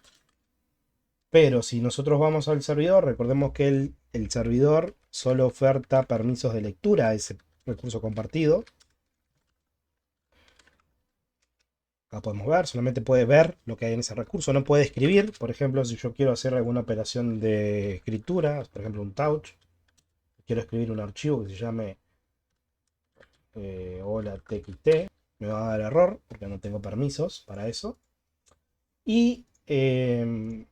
pero si nosotros vamos al servidor, recordemos que el servidor solo oferta permisos de lectura a ese recurso compartido. Acá podemos ver, solamente puede ver lo que hay en ese recurso, no puede escribir. Por ejemplo, si yo quiero hacer alguna operación de escritura, por ejemplo un touch, quiero escribir un archivo que se llame hola txt, me va a dar error porque no tengo permisos para eso. Y en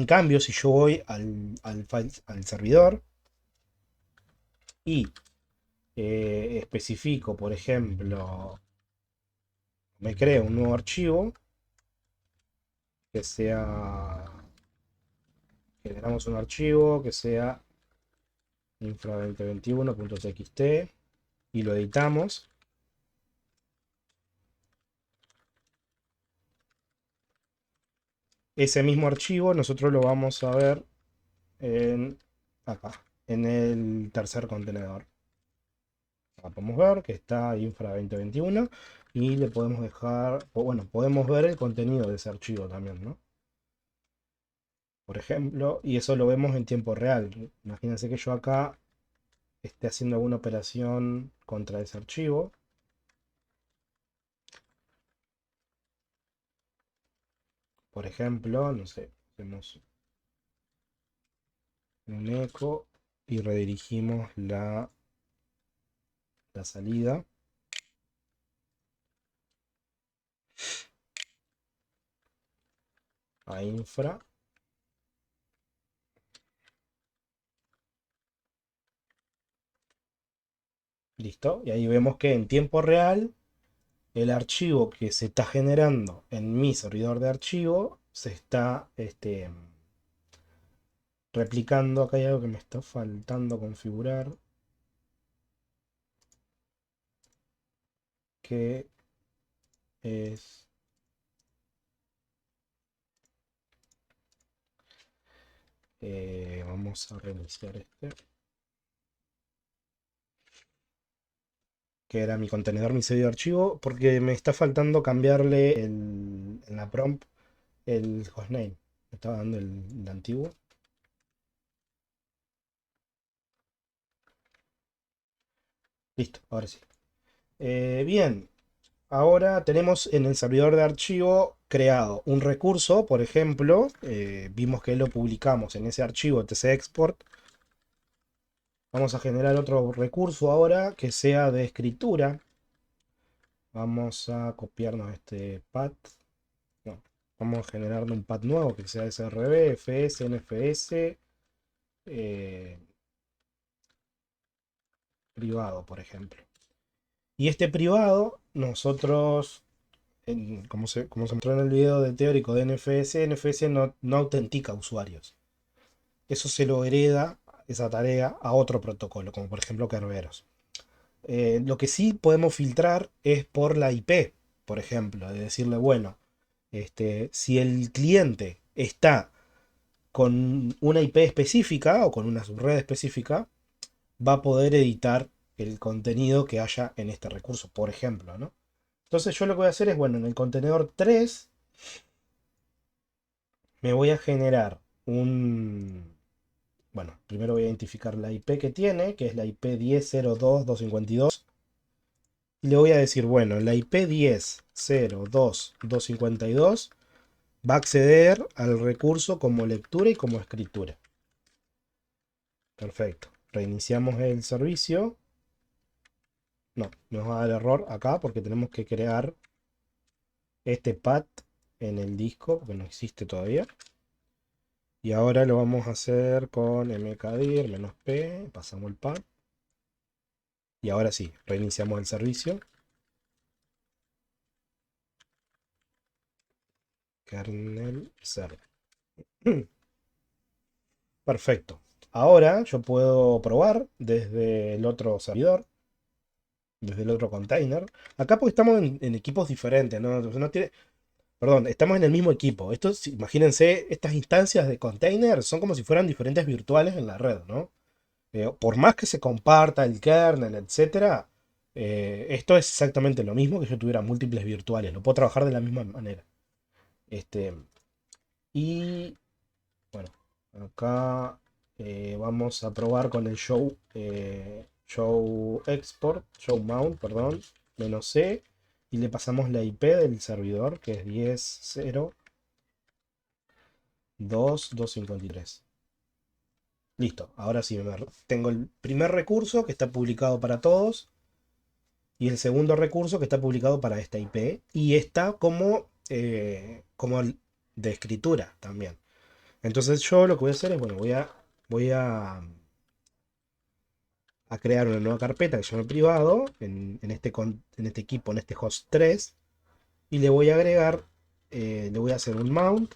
cambio, si yo voy al servidor y especifico, por ejemplo, me creo un nuevo archivo que sea, generamos un archivo que sea infra2021.txt y lo editamos. Ese mismo archivo nosotros lo vamos a ver acá, en el tercer contenedor. Acá podemos ver que está infra 2021 y le podemos dejar, o bueno, podemos ver el contenido de ese archivo también, ¿no? Por ejemplo, y eso lo vemos en tiempo real. Imagínense que yo acá esté haciendo alguna operación contra ese archivo. Por ejemplo, no sé, hacemos un eco y redirigimos la salida. A infra. Listo. Y ahí vemos que en tiempo real el archivo que se está generando en mi servidor de archivo se está replicando. Acá hay algo que me está faltando configurar, que es vamos a reiniciar que era mi contenedor, mi servidor de archivo, porque me está faltando cambiarle en la prompt el hostname. Me estaba dando el antiguo. Listo, ahora sí. Bien, ahora tenemos en el servidor de archivo creado un recurso, por ejemplo, vimos que lo publicamos en ese archivo tcexport. Vamos a generar otro recurso ahora que sea de escritura. Vamos a copiarnos este path. No, vamos a generar un path nuevo que sea srb, fs, nfs, privado, por ejemplo. Y este privado, nosotros, como se mostró en el video de teórico de NFS, NFS no autentica usuarios. Eso se lo hereda, esa tarea, a otro protocolo, como por ejemplo Kerberos. Lo que sí podemos filtrar es por la IP, por ejemplo, de decirle, bueno, si el cliente está con una IP específica o con una subred específica, va a poder editar el contenido que haya en este recurso, por ejemplo, ¿no? Entonces yo lo que voy a hacer es, bueno, en el contenedor 3 me voy a generar bueno, primero voy a identificar la IP que tiene, que es la IP 10.02.252. Y le voy a decir, bueno, la IP 10.02.252 va a acceder al recurso como lectura y como escritura. Perfecto. Reiniciamos el servicio. No, nos va a dar error acá porque tenemos que crear este path en el disco, porque no existe todavía. Y ahora lo vamos a hacer con mkdir -p, pasamos el path. Y ahora sí, reiniciamos el servicio. Kernel server. Perfecto. Ahora yo puedo probar desde el otro servidor, desde el otro container. Acá porque estamos en equipos diferentes, ¿no? No tiene, perdón, estamos en el mismo equipo. Imagínense, estas instancias de container son como si fueran diferentes virtuales en la red, ¿no? Por más que se comparta el kernel, etcétera, Esto es exactamente lo mismo que yo tuviera múltiples virtuales. Lo puedo trabajar de la misma manera. Este, y bueno, acá vamos a probar con el show mount, perdón, -c. Y le pasamos la IP del servidor, que es 10.0.2.253. Listo, ahora sí tengo el primer recurso que está publicado para todos y el segundo recurso que está publicado para esta IP y está como de escritura también. Entonces yo lo que voy a hacer es, bueno, voy a crear una nueva carpeta que se llame privado en este equipo, en este host 3 y le voy a agregar, le voy a hacer un mount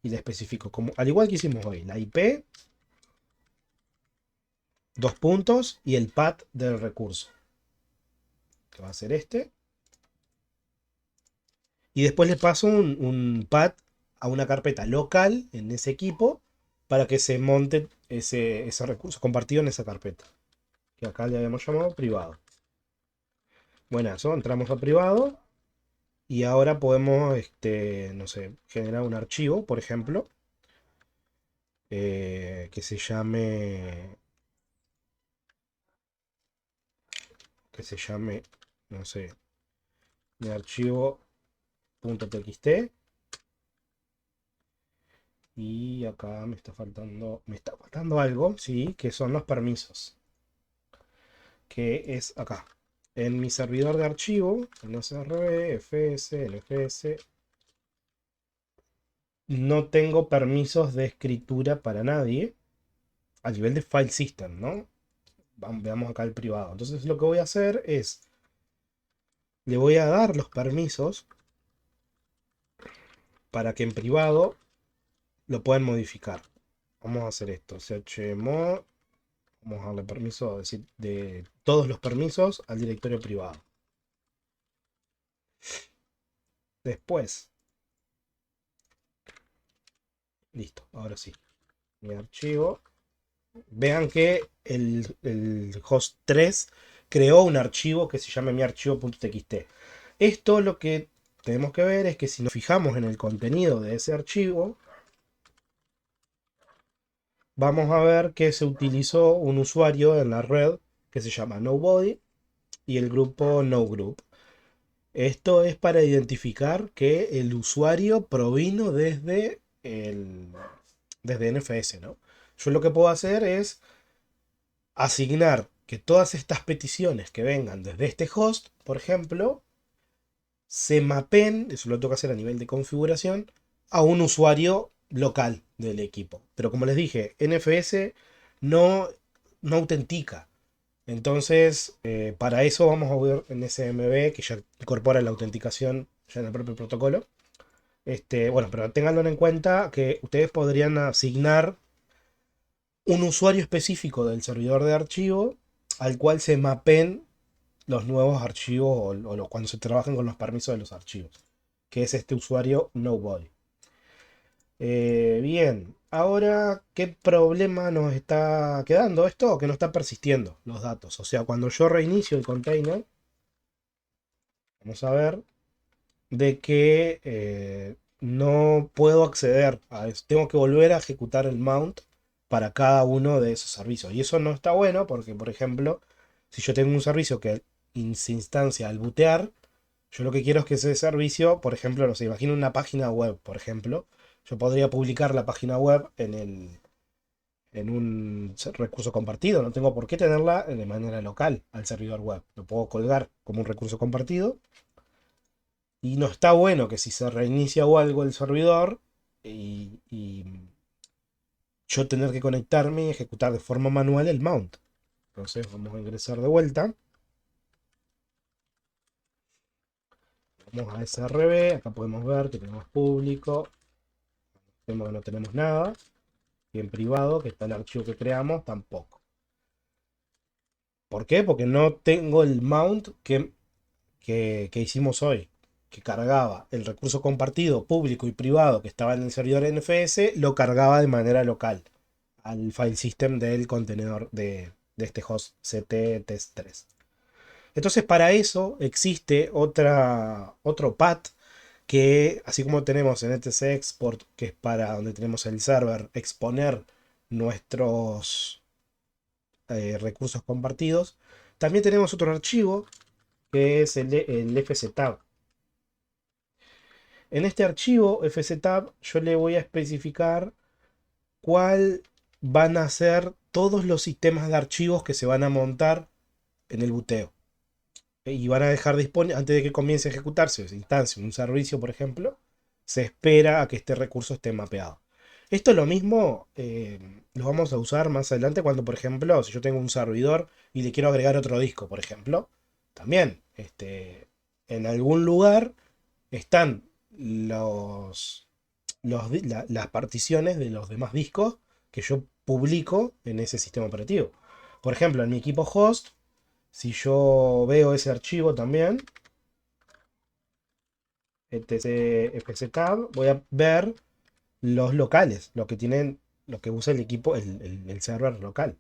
y le especifico, como, al igual que hicimos hoy, la IP, dos puntos y el path del recurso, que va a ser este. Y después le paso un path a una carpeta local en ese equipo para que se monte ese recurso compartido en esa carpeta. Que acá le habíamos llamado privado. Bueno, eso, entramos a privado. Y ahora podemos, no sé, generar un archivo, por ejemplo, que se llame, no sé, mi archivo .txt. Y acá me está faltando algo, sí, que son los permisos. Que es acá. En mi servidor de archivo, en SRB, FS, LFS, no tengo permisos de escritura para nadie a nivel de file system, ¿no? Veamos acá el privado. Entonces lo que voy a hacer es, le voy a dar los permisos para que en privado lo puedan modificar. Vamos a hacer esto, chmod, vamos a darle permiso de todos los permisos al directorio privado. Después, listo, ahora sí, mi archivo. Vean que el host 3 creó un archivo que se llama mi archivo.txt. Esto lo que tenemos que ver es que si nos fijamos en el contenido de ese archivo, vamos a ver que se utilizó un usuario en la red que se llama nobody y el grupo nogroup. Esto es para identificar que el usuario provino desde NFS, ¿no? Yo lo que puedo hacer es asignar que todas estas peticiones que vengan desde este host, por ejemplo, se mapen, eso lo tengo que hacer a nivel de configuración, a un usuario local del equipo. Pero como les dije, NFS no, no autentica. Entonces, para eso vamos a ver en SMB, que ya incorpora la autenticación ya en el propio protocolo. Bueno, pero ténganlo en cuenta que ustedes podrían asignar un usuario específico del servidor de archivo al cual se mapen los nuevos archivos cuando se trabajan con los permisos de los archivos, que es este usuario nobody. Bien, ahora, ¿qué problema nos está quedando esto? Que no está persistiendo los datos. O sea, cuando yo reinicio el container, vamos a ver de que no puedo acceder a eso. Tengo que volver a ejecutar el mount para cada uno de esos servicios. Y eso no está bueno porque, por ejemplo, si yo tengo un servicio que se instancia al bootear, yo lo que quiero es que ese servicio, por ejemplo, no sé, imagino una página web, por ejemplo, yo podría publicar la página web en un recurso compartido. No tengo por qué tenerla de manera local al servidor web. Lo puedo colgar como un recurso compartido. Y no está bueno que si se reinicia o algo el servidor y yo tener que conectarme y ejecutar de forma manual el mount. Entonces vamos a ingresar de vuelta. Vamos a SRB. Acá podemos ver que tenemos público. Vemos que no tenemos nada. Y en privado, que está el archivo que creamos, tampoco. ¿Por qué? Porque no tengo el mount que hicimos hoy, que cargaba el recurso compartido público y privado que estaba en el servidor NFS, lo cargaba de manera local al file system del contenedor de este host CT test 3. Entonces para eso existe otro path que, así como tenemos en etc export, que es para donde tenemos el server, exponer nuestros recursos compartidos, también tenemos otro archivo que es el fztab. En este archivo fztab yo le voy a especificar cuál van a ser todos los sistemas de archivos que se van a montar en el buteo. Y van a dejar disponible, antes de que comience a ejecutarse esa instancia, un servicio, por ejemplo, se espera a que este recurso esté mapeado. Esto es lo mismo, lo vamos a usar más adelante cuando, por ejemplo, si yo tengo un servidor y le quiero agregar otro disco, por ejemplo, también en algún lugar están las particiones de los demás discos que yo publico en ese sistema operativo. Por ejemplo, en mi equipo host, si yo veo ese archivo también, etc fztab, voy a ver los locales, lo que usa el equipo, el server local.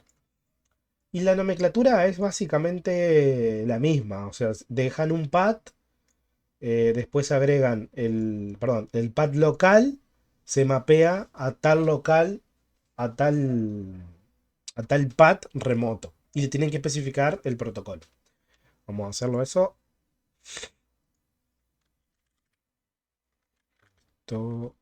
Y la nomenclatura es básicamente la misma, o sea, dejan un path, después agregan el path local, se mapea a tal local, a tal, a tal path remoto. Y le tienen que especificar el protocolo. Vamos a hacerlo eso. Todo.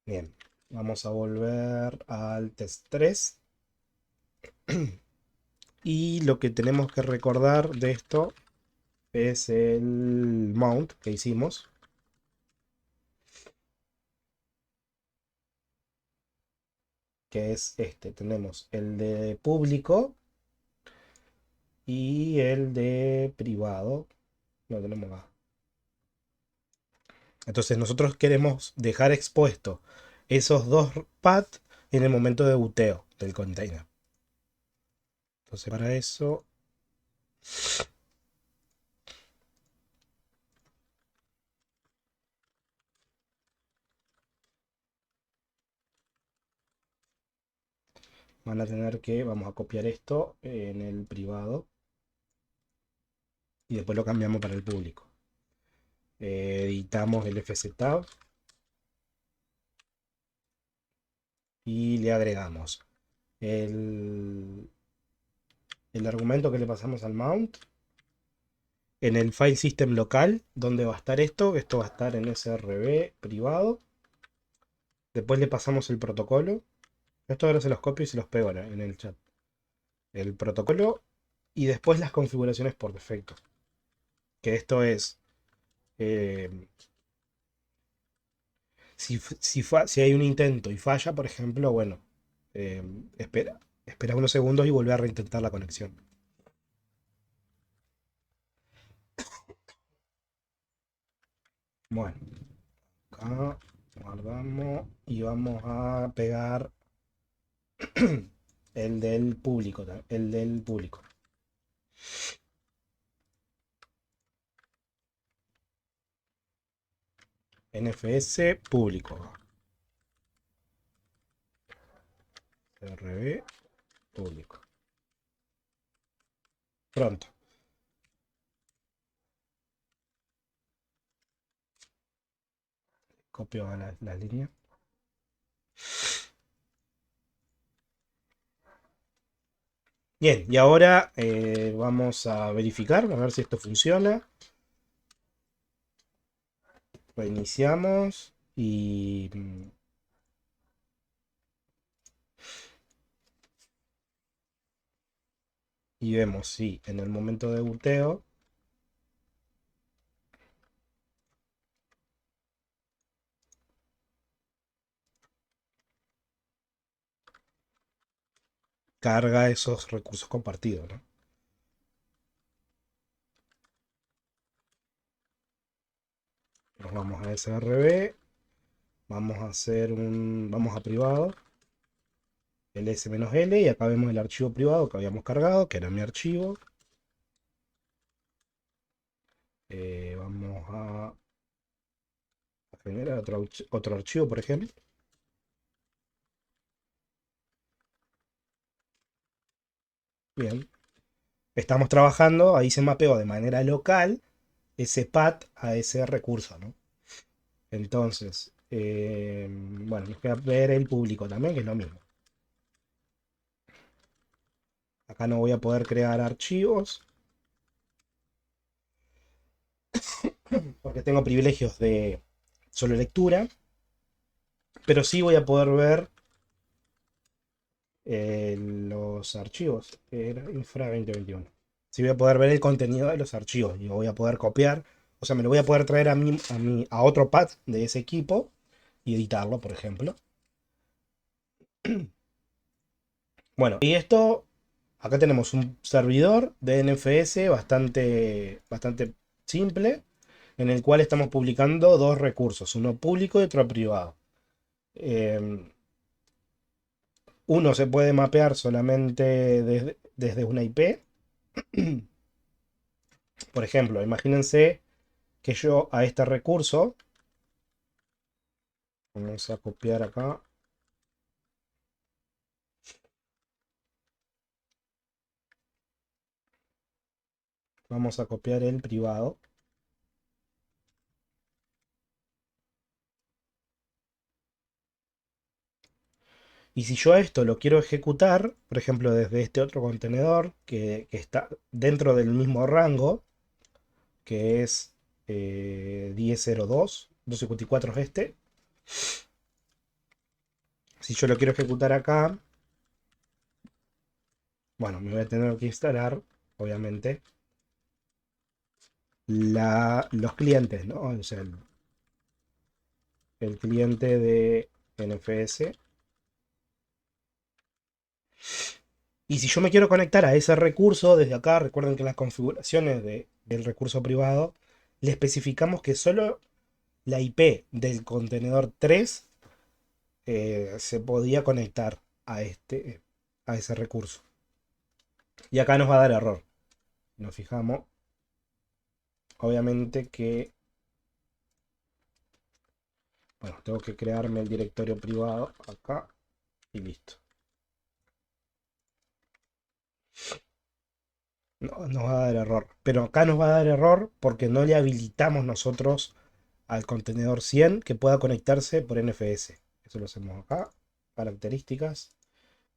Bien, vamos a volver al test 3. Y lo que tenemos que recordar de esto es el mount que hicimos. Que es este. Tenemos el de público y el de privado. No tenemos más. Entonces nosotros queremos dejar expuesto esos dos paths en el momento de buteo del container. Entonces para eso van a tener que, vamos a copiar esto en el privado y después lo cambiamos para el público. Editamos el fztab y le agregamos el argumento que le pasamos al mount en el file system local, donde va a estar esto va a estar en srv privado. Después le pasamos el protocolo. Esto ahora se los copio y se los pego en el chat. El protocolo y después las configuraciones por defecto. Que esto es si hay un intento y falla, por ejemplo, bueno, eh, espera unos segundos y vuelve a reintentar la conexión. Bueno, acá guardamos y vamos a pegar el del público, el del público. NFS público. RB público. Pronto. Copio a la línea. Bien, y ahora vamos a verificar, a ver si esto funciona. Reiniciamos y vemos si en el momento de buteo carga esos recursos compartidos, ¿no? Nos vamos a SRB, vamos a privado, el S-L, y acá vemos el archivo privado que habíamos cargado, que era mi archivo. Vamos a Generar otro archivo, por ejemplo. Bien. Estamos trabajando, ahí se mapeó de manera local ese path a ese recurso, ¿no? Entonces, bueno, nos queda ver el público también, que es lo mismo. Acá no voy a poder crear archivos porque tengo privilegios de solo lectura, pero sí voy a poder ver los archivos. Era Infra 2021. Sí voy a poder ver el contenido de los archivos y lo voy a poder copiar. O sea, me lo voy a poder traer a otro pad de ese equipo y editarlo, por ejemplo. Bueno, y esto, acá tenemos un servidor de NFS bastante simple, en el cual estamos publicando dos recursos, uno público y otro privado. Uno se puede mapear solamente desde una IP. Por ejemplo, imagínense que yo a este recurso, vamos a copiar acá, vamos a copiar el privado. Y si yo esto lo quiero ejecutar, por ejemplo, desde este otro contenedor que está dentro del mismo rango, que es 10.02, 254 es este. Si yo lo quiero ejecutar acá, bueno, me voy a tener que instalar, obviamente, los clientes, ¿no? O sea, el cliente de NFS. Y si yo me quiero conectar a ese recurso desde acá, recuerden que en las configuraciones del recurso privado le especificamos que solo la IP del contenedor 3 se podía conectar a ese recurso. Y acá nos va a dar error. Nos fijamos. Obviamente que... Bueno, tengo que crearme el directorio privado acá y listo. No, nos va a dar error. Pero acá nos va a dar error porque no le habilitamos nosotros al contenedor 100 que pueda conectarse por NFS. Eso lo hacemos acá. Características.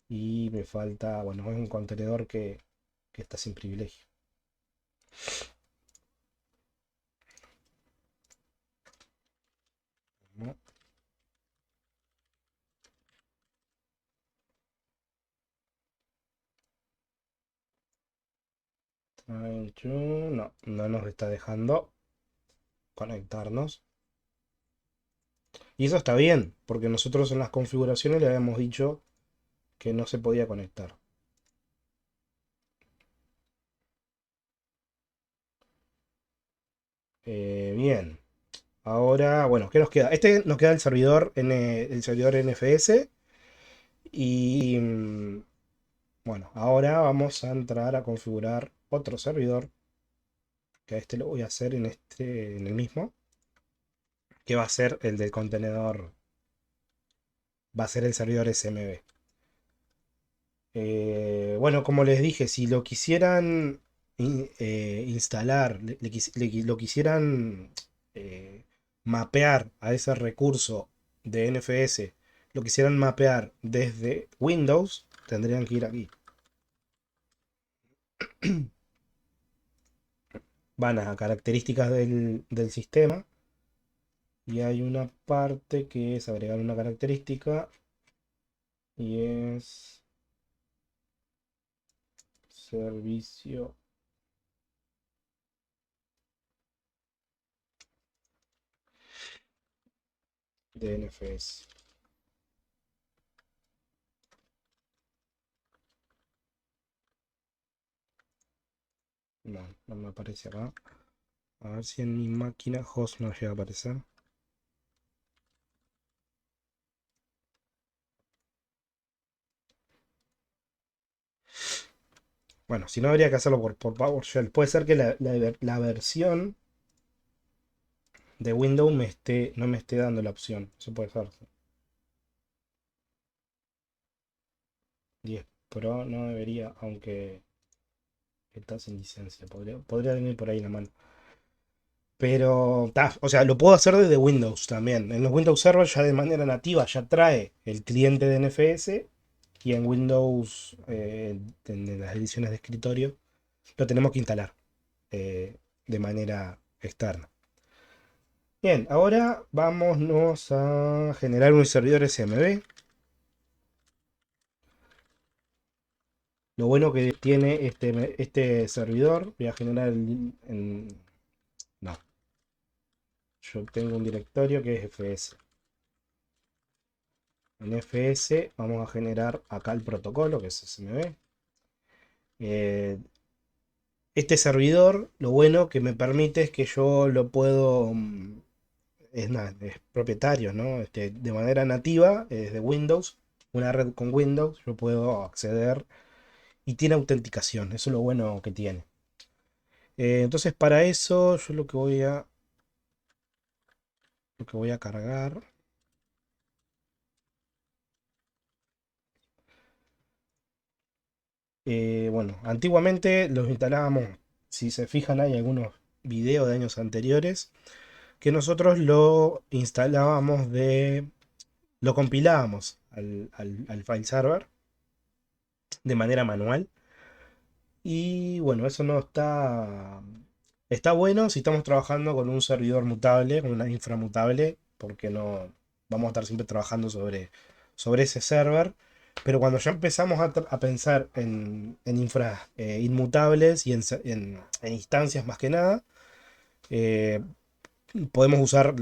Y me falta, bueno, es un contenedor que está sin privilegio. ¿No? No, no nos está dejando conectarnos. Y eso está bien, porque nosotros en las configuraciones le habíamos dicho que no se podía conectar. Bien. Ahora, bueno, ¿qué nos queda? Nos queda el servidor NFS. Y bueno, ahora vamos a entrar a configurar otro servidor. Que a este lo voy a hacer en el mismo. Que va a ser el del contenedor. Va a ser el servidor SMB. Bueno, como les dije, si lo quisieran instalar, lo quisieran mapear a ese recurso de NFS, lo quisieran mapear desde Windows, tendrían que ir aquí. Van a características del sistema y hay una parte que es agregar una característica y es servicio de NFS. No, no me aparece acá. A ver si en mi máquina host no llega a aparecer. Bueno, si no habría que hacerlo por PowerShell. Puede ser que la versión de Windows no me esté dando la opción. Eso puede ser. 10 Pro no debería, aunque está sin licencia. Podría venir por ahí la mano. Pero, o sea, lo puedo hacer desde Windows también. En los Windows Server ya de manera nativa ya trae el cliente de NFS. Y en Windows, en las ediciones de escritorio, lo tenemos que instalar de manera externa. Bien, ahora vámonos a generar un servidor SMB. Lo bueno que tiene este servidor, voy a generar no, yo tengo un directorio que es FS. En FS vamos a generar acá el protocolo que es SMB. Este servidor, lo bueno que me permite es que yo lo puedo, es propietario, ¿no? De manera nativa, desde Windows, una red con Windows, yo puedo acceder y tiene autenticación, eso es lo bueno que tiene. Entonces para eso yo lo que voy a cargar. Bueno, antiguamente los instalábamos, si se fijan hay algunos videos de años anteriores, que nosotros lo instalábamos lo compilábamos al file server de manera manual. Y bueno, eso no está bueno si estamos trabajando con un servidor mutable, con una infra mutable, porque no vamos a estar siempre trabajando sobre ese server. Pero cuando ya empezamos a pensar en infras inmutables y en instancias más que nada, eh, podemos usar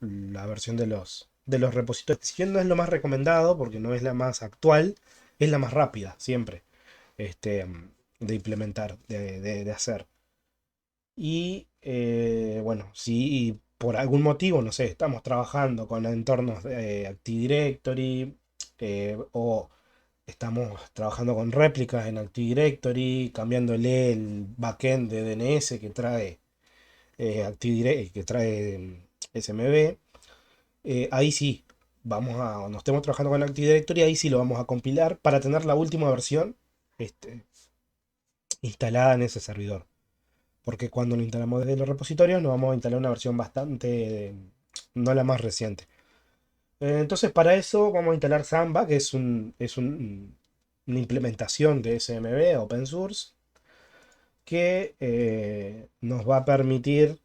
la versión de los repositorios. Si bien no es lo más recomendado, porque no es la más actual, es la más rápida, siempre, este, de implementar, de hacer. Y bueno, si por algún motivo, no sé, estamos trabajando con entornos de Active Directory o estamos trabajando con réplicas en Active Directory, cambiándole el backend de DNS que trae que trae SMB, ahí sí, cuando estemos trabajando con Active Directory, ahí sí lo vamos a compilar para tener la última versión este, instalada en ese servidor. Porque cuando lo instalamos desde los repositorios, nos vamos a instalar una versión bastante, no la más reciente. Entonces, para eso vamos a instalar Samba, que una implementación de SMB open source que nos va a permitir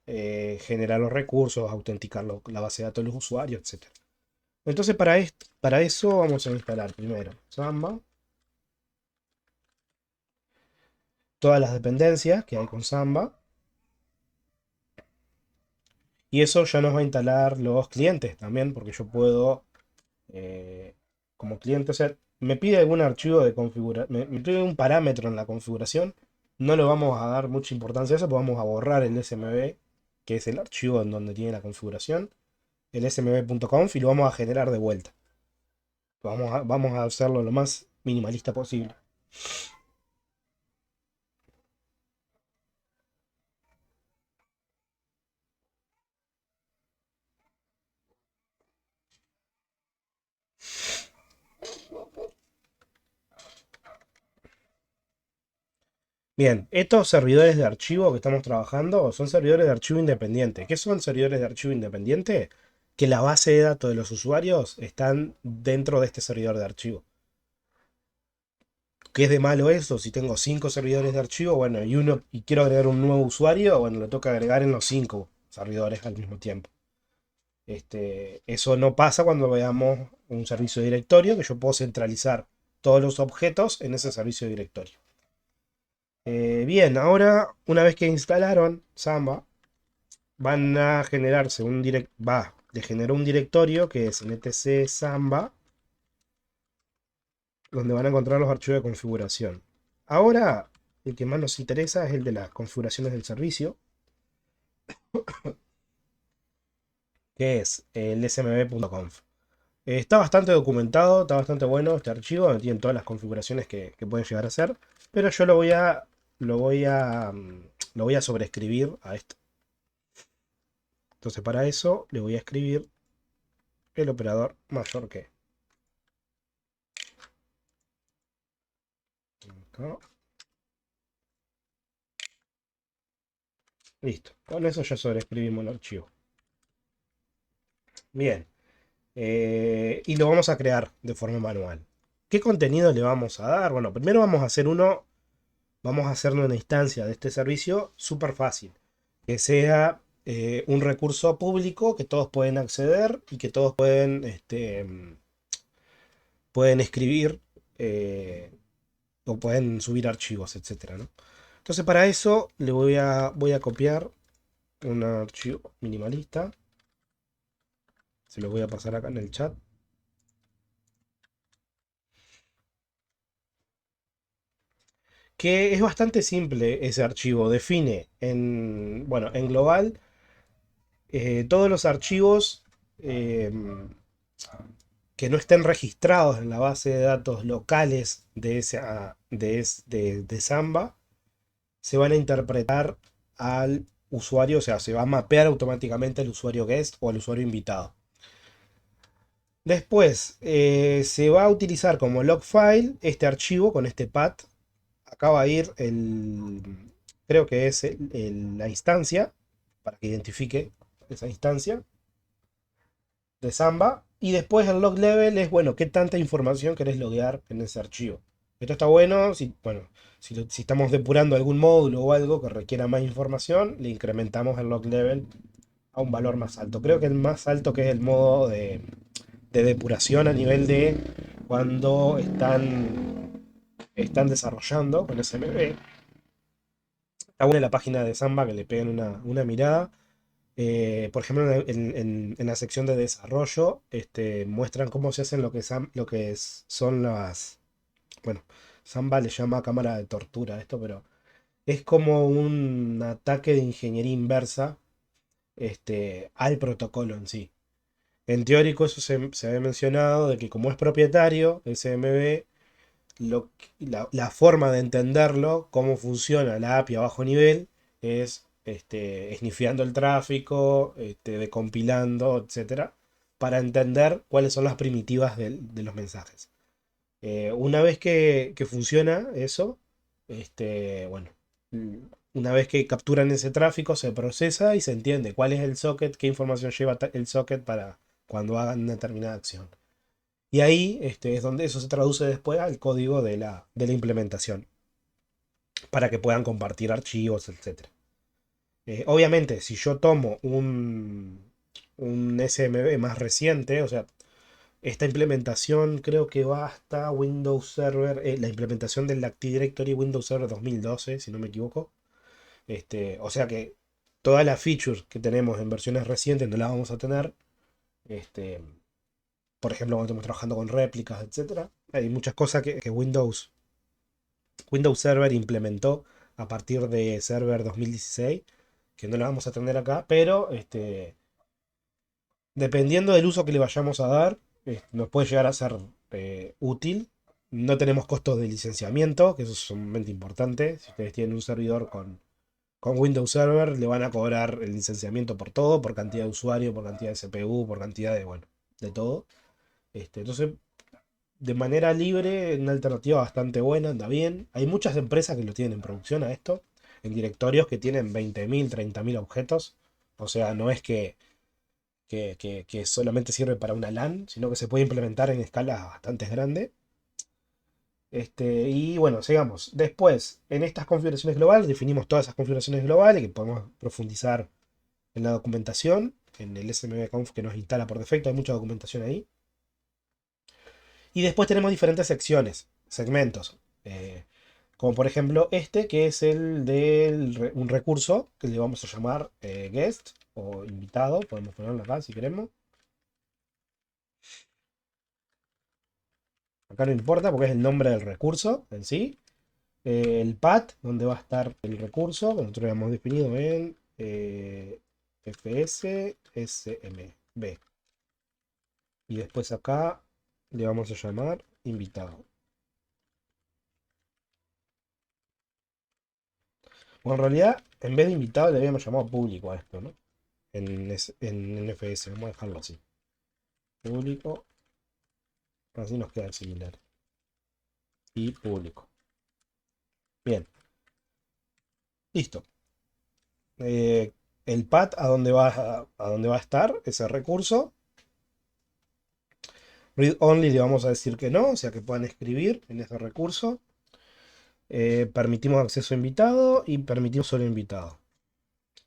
generar los recursos, autenticar la base de datos de los usuarios, etc. Entonces, para eso vamos a instalar primero Samba, todas las dependencias que hay con Samba. Y eso ya nos va a instalar los clientes también, porque yo puedo, como cliente, o sea, me pide algún archivo de configuración, me pide un parámetro en la configuración, no le vamos a dar mucha importancia a eso, pues vamos a borrar el SMB, que es el archivo en donde tiene la configuración, el smb.conf, y lo vamos a generar de vuelta. Vamos a hacerlo lo más minimalista posible. Bien, estos servidores de archivo que estamos trabajando son servidores de archivo independiente. ¿Qué son servidores de archivo independiente? Que la base de datos de los usuarios están dentro de este servidor de archivo. ¿Qué es de malo eso? Si tengo 5 servidores de archivo, bueno, y quiero agregar un nuevo usuario, bueno, lo tengo que agregar en los 5 servidores al mismo tiempo. Eso no pasa cuando veamos un servicio de directorio, que yo puedo centralizar todos los objetos en ese servicio de directorio. Bien, ahora una vez que instalaron Samba, van a generarse le generó un directorio que es etc Samba, donde van a encontrar los archivos de configuración. Ahora, el que más nos interesa es el de las configuraciones del servicio, que es el smb.conf. Está bastante documentado, está bastante bueno este archivo, donde tienen todas las configuraciones que pueden llegar a ser, pero yo lo voy a sobreescribir a esto. Entonces para eso le voy a escribir el operador mayor que. Acá. Listo. Con eso ya sobreescribimos el archivo. Bien. Y lo vamos a crear de forma manual. ¿Qué contenido le vamos a dar? Bueno, primero vamos a hacer vamos a hacer una instancia de este servicio súper fácil. Que sea un recurso público que todos pueden acceder y que todos pueden escribir o pueden subir archivos, etcétera, ¿no? Entonces para eso voy a copiar un archivo minimalista. Se lo voy a pasar acá en el chat. Que es bastante simple ese archivo. Define bueno, en global todos los archivos eh, que no estén registrados en la base de datos locales de Samba se van a interpretar al usuario, o sea, se va a mapear automáticamente al usuario guest o al usuario invitado. Después se va a utilizar como log file este archivo con este path. Acá va a ir creo que es la instancia, para que identifique esa instancia de Samba. Y después el log level es, bueno, qué tanta información querés loguear en ese archivo. Esto está bueno, bueno, si estamos depurando algún módulo o algo que requiera más información, le incrementamos el log level a un valor más alto. Creo que el más alto, que es el modo de depuración a nivel de cuando están desarrollando con SMB. Está buena la página de Samba, que le peguen una mirada. Por ejemplo, en la sección de desarrollo, muestran cómo se hacen son las. Bueno, Samba le llama cámara de tortura a esto, pero es como un ataque de ingeniería inversa al protocolo en sí. En teórico, eso se había mencionado de que como es propietario, SMB, la forma de entenderlo, cómo funciona la API a bajo nivel, es esnifeando el tráfico, decompilando, etcétera, para entender cuáles son las primitivas de los mensajes. Una vez que funciona eso, bueno, mm, una vez que capturan ese tráfico, se procesa y se entiende cuál es el socket, qué información lleva el socket para cuando hagan una determinada acción. Y ahí es donde eso se traduce después al código de la implementación, para que puedan compartir archivos, etc. Obviamente, si yo tomo un SMB más reciente, o sea, esta implementación creo que va hasta Windows Server, la implementación del Active Directory Windows Server 2012, si no me equivoco. O sea que todas las features que tenemos en versiones recientes no las vamos a tener. Este, por ejemplo, cuando estamos trabajando con réplicas, etcétera. Hay muchas cosas que Windows Server implementó a partir de Server 2016, que no las vamos a tener acá, pero dependiendo del uso que le vayamos a dar, nos puede llegar a ser útil. No tenemos costos de licenciamiento, que eso es sumamente importante. Si ustedes tienen un servidor con Windows Server, le van a cobrar el licenciamiento por todo, por cantidad de usuario, por cantidad de CPU, por cantidad bueno, de todo. Entonces, de manera libre, una alternativa bastante buena, anda bien. Hay muchas empresas que lo tienen en producción a esto, en directorios que tienen 20.000, 30.000 objetos. O sea, no es que solamente sirve para una LAN, sino que se puede implementar en escalas bastante grandes. Y bueno, sigamos. Después, en estas configuraciones globales, definimos todas esas configuraciones globales que podemos profundizar en la documentación, en el smb.conf que nos instala por defecto, hay mucha documentación ahí. Y después tenemos diferentes secciones, segmentos. Como por ejemplo este, que es el de un recurso que le vamos a llamar guest o invitado. Podemos ponerlo acá si queremos. Acá no importa porque es el nombre del recurso en sí. El path, donde va a estar el recurso, que nosotros habíamos definido en fs.smb. Y después acá le vamos a llamar invitado. Bueno, en realidad, en vez de invitado le habíamos llamado público a esto, ¿no? en NFS. Vamos a dejarlo así. Público. Así nos queda similar. Y público. Bien. Listo. El path a dónde va a estar ese recurso. Read only le vamos a decir que no, o sea que puedan escribir en ese recurso. Permitimos acceso invitado y permitimos solo invitado.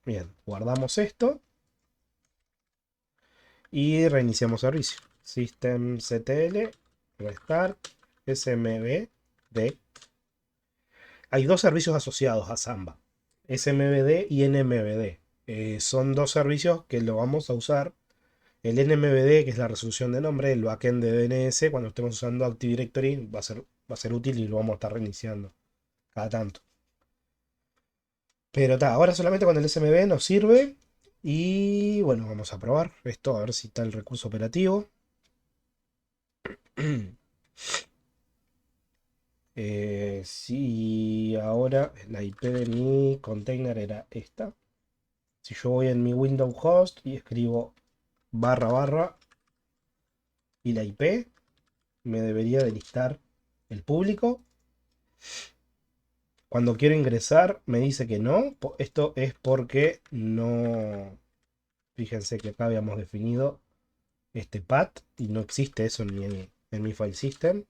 Bien, guardamos esto y reiniciamos servicio. Systemctl, restart, smvd. Hay dos servicios asociados a Samba, smvd y nmvd. Son dos servicios que lo vamos a usar. El nmvd, que es la resolución de nombre, el backend de DNS, cuando estemos usando Active Directory va a ser útil y lo vamos a estar reiniciando cada tanto. Pero ahora solamente con el SMB nos sirve. Y bueno, vamos a probar esto, a ver si está el recurso operativo. Si ahora la IP de mi container era esta. Si yo voy en mi Windows host y escribo // y la IP, me debería de listar el público. Cuando quiero ingresar me dice que no. Esto es porque no... Fíjense que acá habíamos definido este path y no existe eso en mi file system.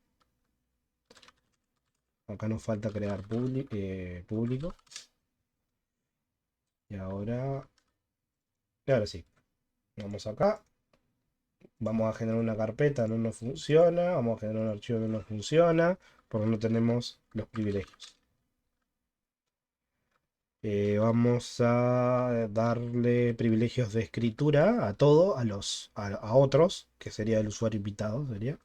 Acá nos falta crear público. Y ahora sí. Vamos acá. Vamos a generar una carpeta, no nos funciona. Vamos a generar un archivo, no nos funciona. Porque no tenemos los privilegios. Vamos a darle privilegios de escritura a todo, a otros, que sería el usuario invitado, sería.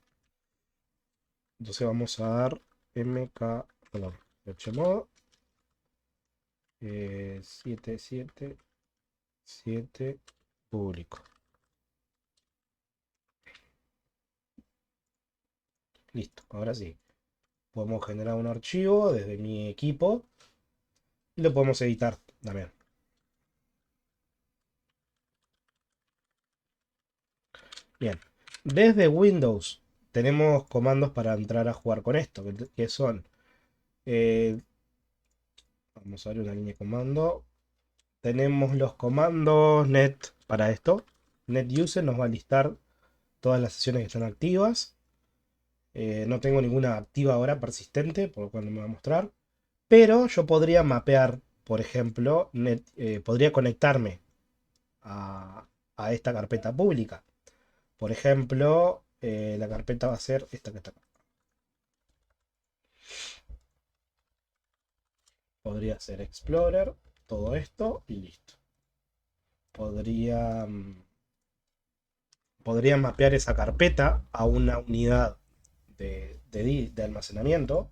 Entonces vamos a dar mk, perdón, chmodo 777 público. Listo, ahora sí. Podemos generar un archivo desde mi equipo y lo podemos editar también. Bien, desde Windows tenemos comandos para entrar a jugar con esto, que son... vamos a ver una línea de comando. Tenemos los comandos net para esto. NetUser nos va a listar todas las sesiones que están activas. No tengo ninguna activa ahora persistente, por lo cual no me va a mostrar. Pero yo podría mapear, por ejemplo, podría conectarme a esta carpeta pública. Por ejemplo, la carpeta va a ser esta que está acá. Podría ser Explorer, todo esto y listo. Podría mapear esa carpeta a una unidad de almacenamiento.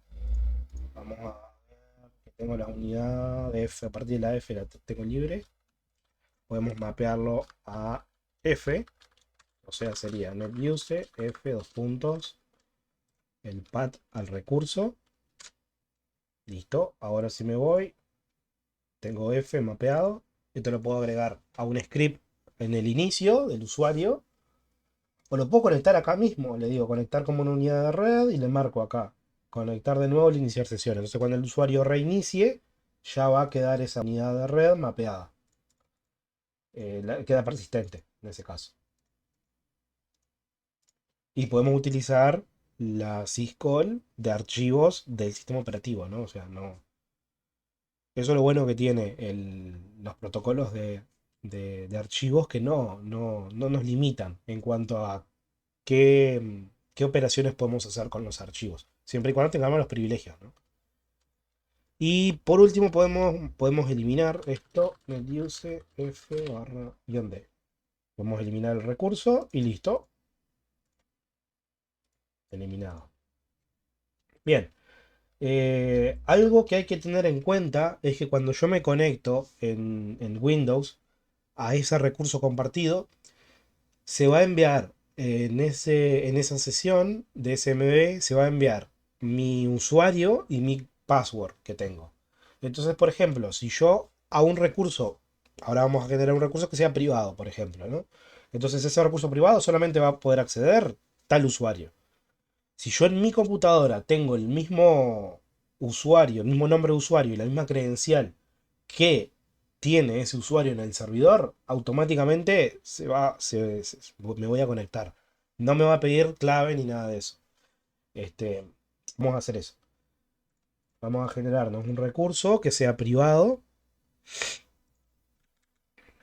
Vamos a ver que tengo la unidad de F, a partir de la F la tengo libre. Podemos mapearlo a F, o sea, sería netuse F dos puntos, el path al recurso. Listo, ahora si me voy, tengo F mapeado. Esto lo puedo agregar a un script en el inicio del usuario. O lo puedo conectar acá mismo, le digo conectar como una unidad de red y le marco acá. Conectar de nuevo al iniciar sesión. Entonces cuando el usuario reinicie, ya va a quedar esa unidad de red mapeada. Queda persistente en ese caso. Y podemos utilizar la syscall de archivos del sistema operativo, ¿no? O sea, no. Eso es lo bueno que tiene los protocolos de archivos que no nos limitan en cuanto a qué operaciones podemos hacer con los archivos. Siempre y cuando tengamos los privilegios, ¿no? Y por último podemos eliminar esto, netuse f/-d. Podemos eliminar el recurso y listo. Eliminado. Bien. Algo que hay que tener en cuenta es que cuando yo me conecto en Windows a ese recurso compartido, se va a enviar en esa sesión de SMB, se va a enviar mi usuario y mi password que tengo. Entonces, por ejemplo, si yo a un recurso Ahora vamos a generar un recurso que sea privado, por ejemplo, ¿no? Entonces ese recurso privado solamente va a poder acceder tal usuario. Si yo en mi computadora tengo el mismo usuario, el mismo nombre de usuario y la misma credencial que tiene ese usuario en el servidor, automáticamente me voy a conectar. No me va a pedir clave ni nada de eso. Este, vamos a hacer eso. Vamos a generarnos un recurso que sea privado.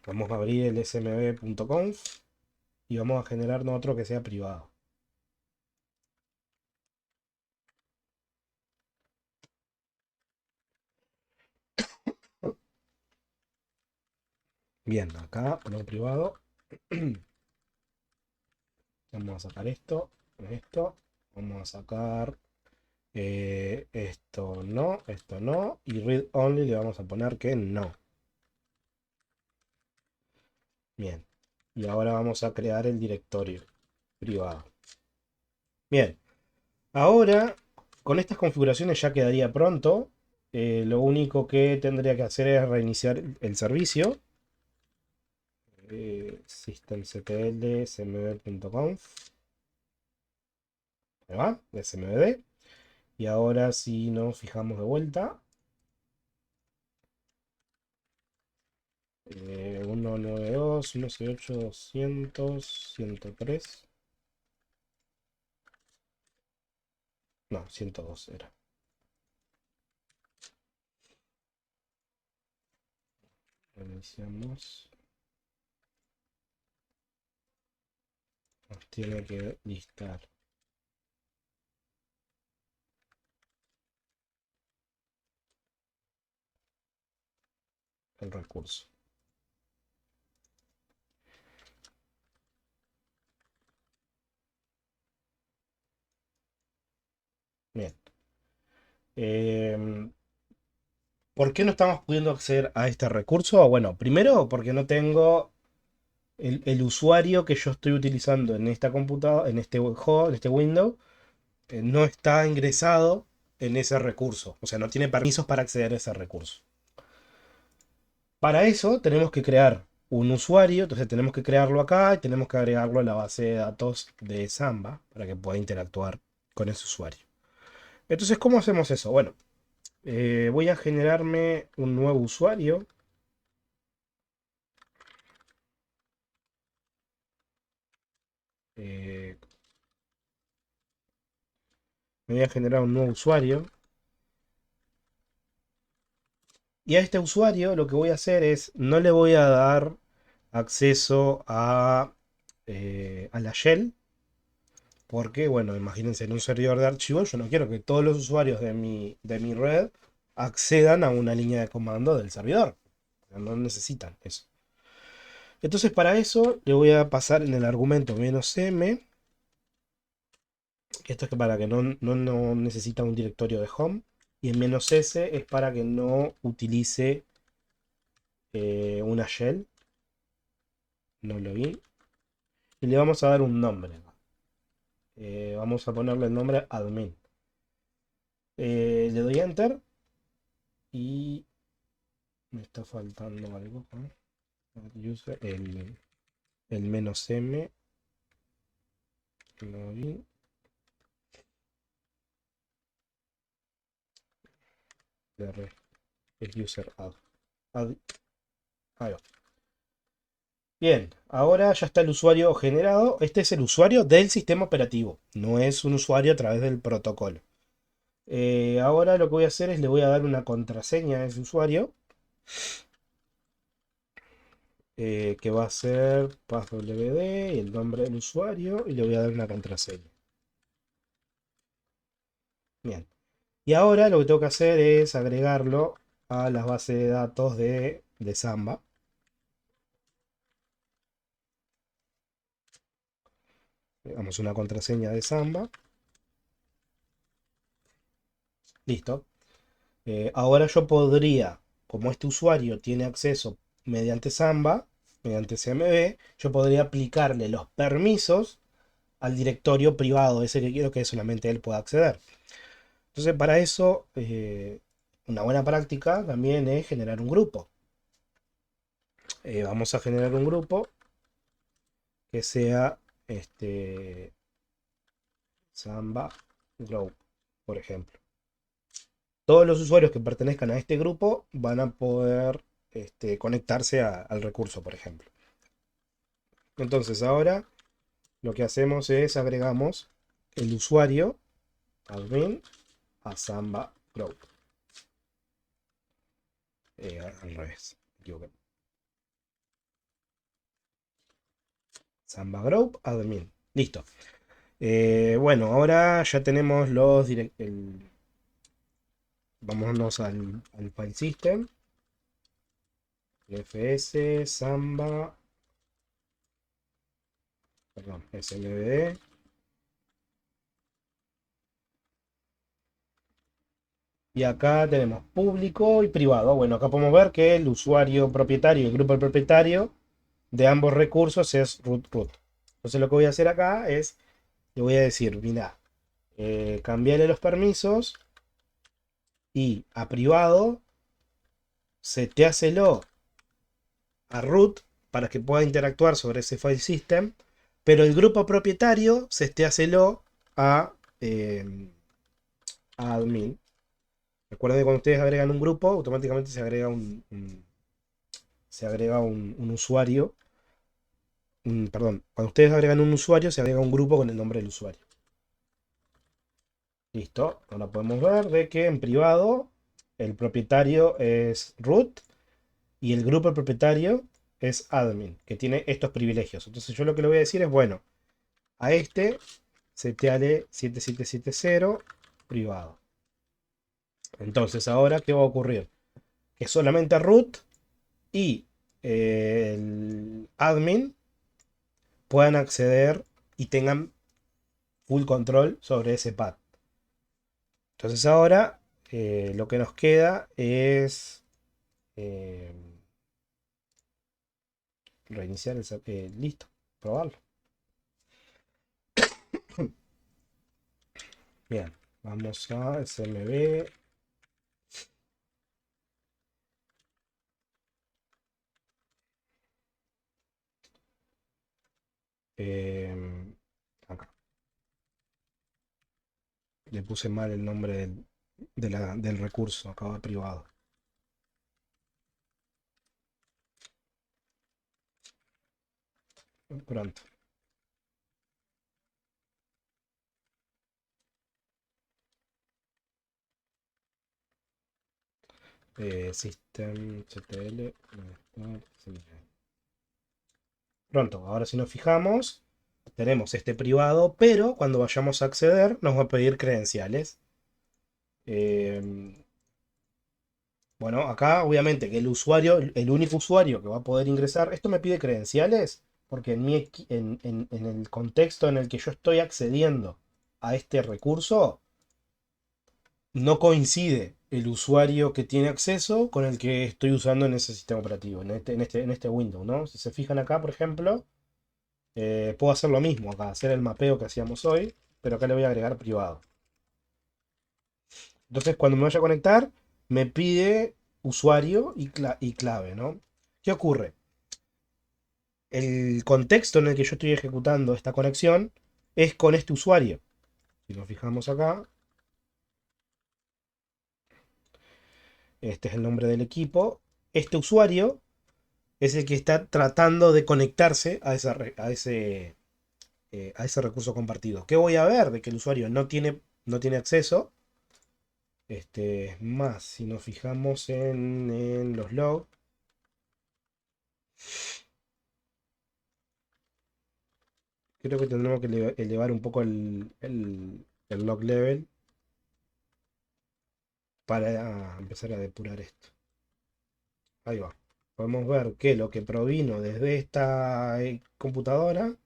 Vamos a abrir el smb.conf y vamos a generarnos otro que sea privado. Bien, acá ponemos privado. Vamos a sacar esto, esto. Vamos a sacar esto no. Y read only le vamos a poner que no. Bien. Y ahora vamos a crear el directorio privado. Bien. Ahora, con estas configuraciones ya quedaría pronto. Lo único que tendría que hacer es reiniciar el servicio. Systemctl smb.conf. Ahí va, smb. Y ahora si nos fijamos de vuelta. 192, 168, 200, 103. No, 102 era. Iniciamos. Nos tiene que listar el recurso. Bien. ¿Por qué no estamos pudiendo acceder a este recurso? Bueno, primero porque no tengo el usuario que yo estoy utilizando en esta computadora, en este host, en este window, no está ingresado en ese recurso. O sea, no tiene permisos para acceder a ese recurso. Para eso tenemos que crear un usuario, entonces tenemos que crearlo acá y tenemos que agregarlo a la base de datos de Samba para que pueda interactuar con ese usuario. Entonces, ¿cómo hacemos eso? Bueno, voy a generarme un nuevo usuario. Me voy a generar un nuevo usuario. Y a este usuario lo que voy a hacer es, no le voy a dar acceso a la shell. Porque, bueno, imagínense en un servidor de archivos, yo no quiero que todos los usuarios de mi red accedan a una línea de comando del servidor. No necesitan eso. Entonces para eso le voy a pasar en el argumento "-m", que esto es para que no necesita un directorio de home, y el "-s" es para que no utilice una shell, no login, y le vamos a dar un nombre. Vamos a ponerle el nombre admin. Le doy enter y me está faltando algo. User, el "-m", login. Es user add. Ahí va. Bien, ahora ya está el usuario generado. Este es el usuario del sistema operativo, no es un usuario a través del protocolo. Ahora lo que voy a hacer es le voy a dar una contraseña a ese usuario, que va a ser passwd y el nombre del usuario, y le voy a dar una contraseña. Bien, y ahora lo que tengo que hacer es agregarlo a las bases de datos de Samba. Le damos una contraseña de Samba. Listo. Ahora yo podría, como este usuario tiene acceso mediante Samba, mediante CMB, yo podría aplicarle los permisos al directorio privado, ese que quiero que solamente él pueda acceder. Entonces para eso, una buena práctica también es generar un grupo. vamos a generar un grupo que sea Samba Group, por ejemplo. Todos los usuarios que pertenezcan a este grupo van a poder conectarse al recurso, por ejemplo. Entonces ahora lo que hacemos es agregamos el usuario admin a Samba Group. Al revés. Equivoqué. Samba Group admin. Listo. Bueno, ahora ya tenemos los vámonos al file system. fs samba, perdón, smd. Y acá tenemos público y privado. Bueno, acá podemos ver que el usuario propietario y el grupo del propietario de ambos recursos es root root. Entonces lo que voy a hacer acá es, le voy a decir, mira, cambiarle los permisos y a privado, seteáselo a root para que pueda interactuar sobre ese file system, pero el grupo propietario seteáselo a admin. Recuerden que cuando ustedes agregan un grupo, automáticamente se agrega un usuario. Perdón, cuando ustedes agregan un usuario, se agrega un grupo con el nombre del usuario. Listo. Ahora podemos ver de que en privado el propietario es root y el grupo propietario es admin, que tiene estos privilegios. Entonces yo lo que le voy a decir es, bueno, a este seteale 7770 privado. Entonces ahora, ¿qué va a ocurrir? Que solamente root y el admin puedan acceder y tengan full control sobre ese path. Entonces ahora lo que nos queda es eh, reiniciar el listo, probarlo. Bien, vamos a smb. Acá. Le puse mal el nombre del recurso, acá privado. Pronto. Systemctl. Pronto, ahora si nos fijamos, tenemos este privado, pero cuando vayamos a acceder nos va a pedir credenciales. Bueno, acá obviamente que el usuario, el único usuario que va a poder ingresar, esto me pide credenciales, porque en el contexto en el que yo estoy accediendo a este recurso, no coincide el usuario que tiene acceso con el que estoy usando en ese sistema operativo, en este Windows, ¿no? Si se fijan acá, por ejemplo, puedo hacer lo mismo acá, hacer el mapeo que hacíamos hoy, pero acá le voy a agregar privado. Entonces, cuando me vaya a conectar, me pide usuario y clave, ¿no? ¿Qué ocurre? El contexto en el que yo estoy ejecutando esta conexión es con este usuario. Si nos fijamos acá, este es el nombre del equipo. Este usuario es el que está tratando de conectarse a ese recurso compartido. ¿Qué voy a ver? De que el usuario no tiene acceso. Más, si nos fijamos en los logs, creo que tendremos que elevar un poco el log level para empezar a depurar esto. Ahí va. Podemos ver que lo que provino desde esta computadora,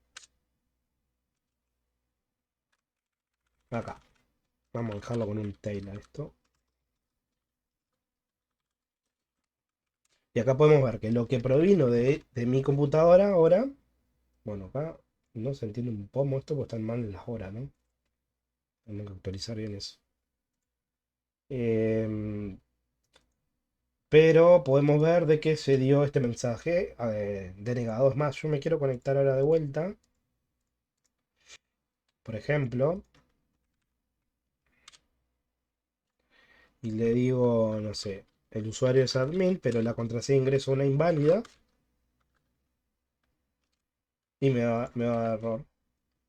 acá. Vamos a dejarlo con un tail a esto. Y acá podemos ver que lo que provino de mi computadora ahora, bueno, acá no se entiende un poco esto porque están mal las horas, ¿no? Tengo que actualizar bien eso. Pero podemos ver de que se dio este mensaje denegado. Es más, yo me quiero conectar ahora de vuelta. Por ejemplo. Y le digo, no sé, el usuario es admin, pero la contraseña de ingreso es una inválida. Y me va a dar error.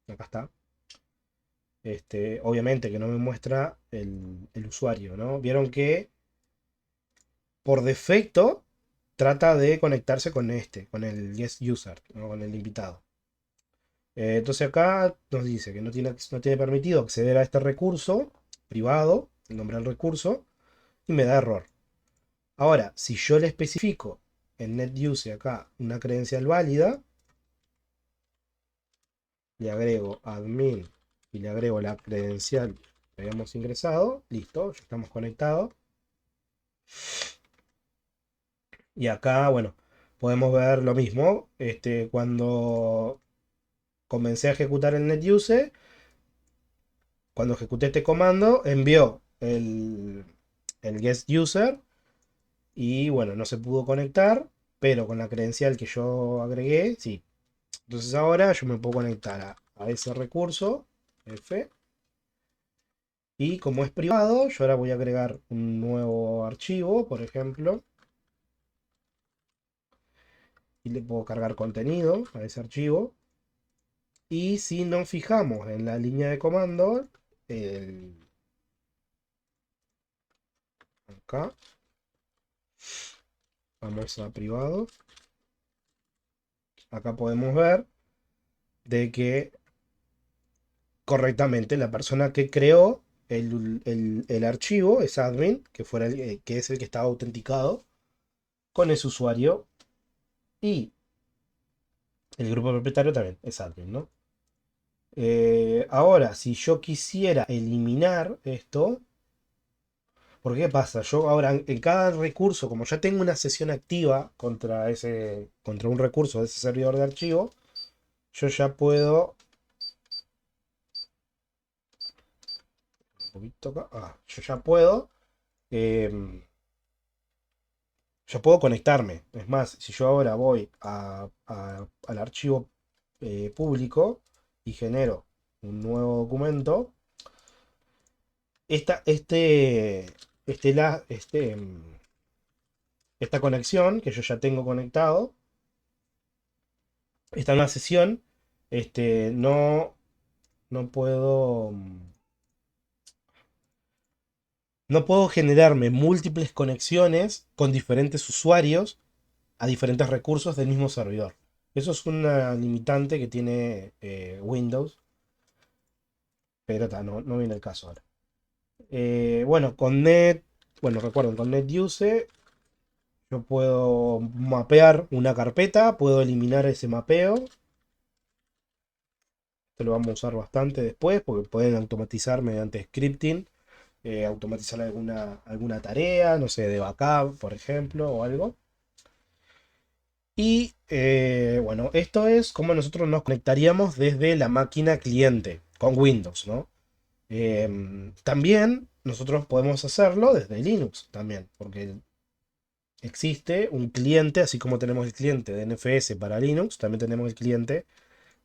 Acá está. Obviamente que no me muestra el usuario, ¿no? Vieron que por defecto trata de conectarse con el guest user, ¿no? Con el invitado. Entonces acá nos dice que no tiene permitido acceder a este recurso privado, el nombre del recurso, y me da error. Ahora, si yo le especifico en NetUse acá una credencial válida, le agrego admin y le agrego la credencial que habíamos ingresado, listo, ya estamos conectados. Y acá, bueno, podemos ver lo mismo. Cuando comencé a ejecutar el NetUse, cuando ejecuté este comando, envió el guest user y bueno, no se pudo conectar, pero con la credencial que yo agregué, sí. Entonces ahora yo me puedo conectar a ese recurso, F, y como es privado, yo ahora voy a agregar un nuevo archivo, por ejemplo, y le puedo cargar contenido a ese archivo. Y si nos fijamos en la línea de comando, acá, vamos a privado. Acá podemos ver de que correctamente la persona que creó el archivo es admin, que es el que estaba autenticado con ese usuario. Y el grupo propietario también es admin, ¿no? Ahora, si yo quisiera eliminar esto, ¿por qué pasa? Yo ahora en cada recurso, como ya tengo una sesión activa contra un recurso de ese servidor de archivo, yo ya puedo. Un poquito acá. Yo em, ya puedo conectarme. Es más, si yo ahora voy al archivo público y genero un nuevo documento, esta, este, este, la, este, em, esta conexión que yo ya tengo conectado, está en una sesión, no puedo, no puedo generarme múltiples conexiones con diferentes usuarios a diferentes recursos del mismo servidor. Eso es una limitante que tiene Windows, pero no viene el caso ahora. Bueno, recuerden, con NetUse yo puedo mapear una carpeta, puedo eliminar ese mapeo. Esto lo vamos a usar bastante después porque pueden automatizar mediante scripting, automatizar alguna tarea, no sé, de backup, por ejemplo, o algo. Y bueno, esto es como nosotros nos conectaríamos desde la máquina cliente con Windows, ¿no? También nosotros podemos hacerlo desde Linux también, porque existe un cliente, así como tenemos el cliente de NFS para Linux, también tenemos el cliente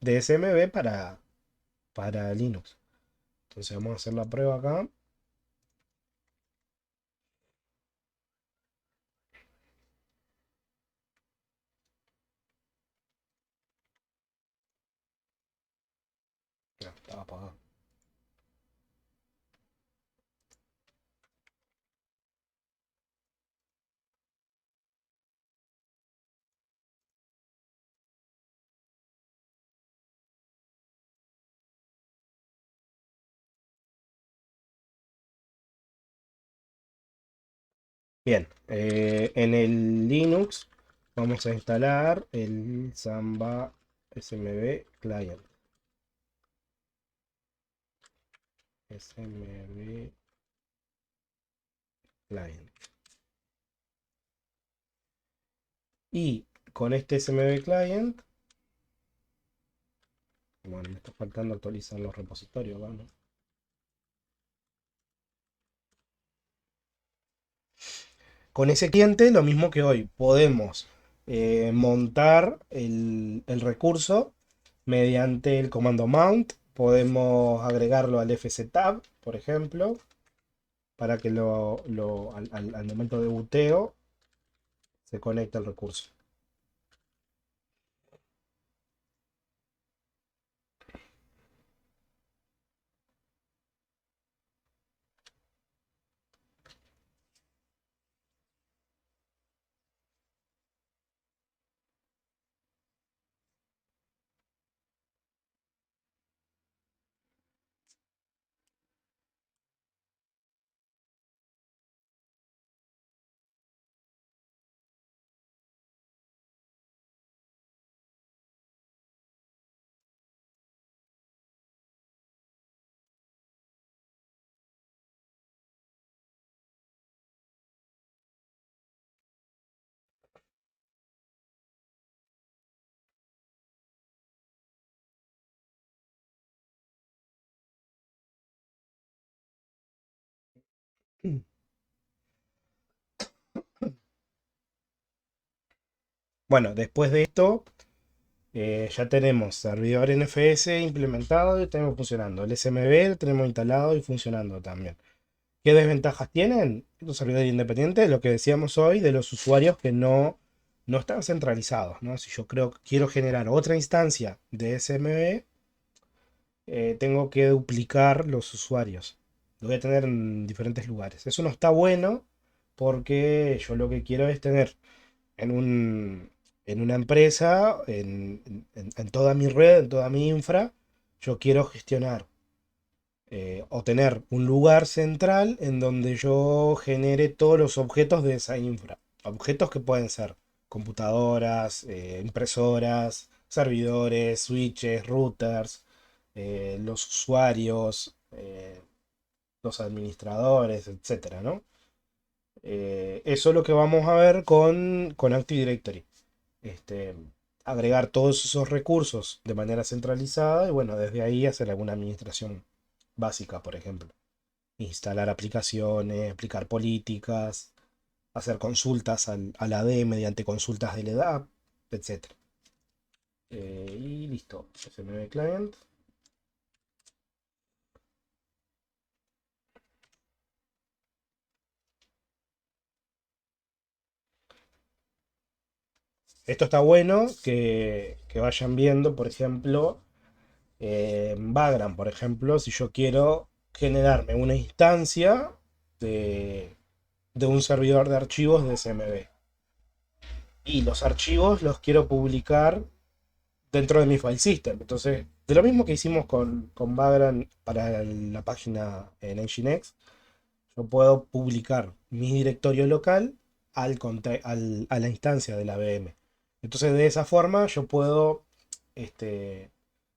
de SMB para Linux. Entonces vamos a hacer la prueba acá. Estaba apagado. Bien, en el Linux vamos a instalar el Samba SMB Client. SMB Client. Y con este SMB Client, bueno, me está faltando actualizar los repositorios, ¿no? con ese cliente, lo mismo que hoy, podemos montar el recurso mediante el comando mount. Podemos agregarlo al fztab, por ejemplo, para que al momento de buteo se conecte el recurso. Bueno, después de esto, ya tenemos servidor NFS implementado y tenemos funcionando. El SMB lo tenemos instalado y funcionando también. ¿Qué desventajas tienen los servidores independientes? Lo que decíamos hoy de los usuarios que no están centralizados, ¿no? Si yo quiero generar otra instancia de SMB, tengo que duplicar los usuarios. Lo voy a tener en diferentes lugares. Eso no está bueno porque yo lo que quiero es tener en en una empresa, en toda mi red, en toda mi infra, yo quiero gestionar o tener un lugar central en donde yo genere todos los objetos de esa infra. Objetos que pueden ser computadoras, impresoras, servidores, switches, routers, los usuarios, los administradores, etcétera, ¿no? Eso es lo que vamos a ver con Active Directory. Este, agregar todos esos recursos de manera centralizada y bueno, desde ahí hacer alguna administración básica, por ejemplo. Instalar aplicaciones, aplicar políticas, hacer consultas al AD mediante consultas del EDAP, etc. Y listo, SMB Client. Esto está bueno que vayan viendo, por ejemplo, en Vagrant, por ejemplo, si yo quiero generarme una instancia de, de un servidor de archivos de SMB. Y los archivos los quiero publicar dentro de mi file system. Entonces, de lo mismo que hicimos con Vagrant para la página en Nginx, yo puedo publicar mi directorio local a la instancia de la VM. Entonces, de esa forma, yo puedo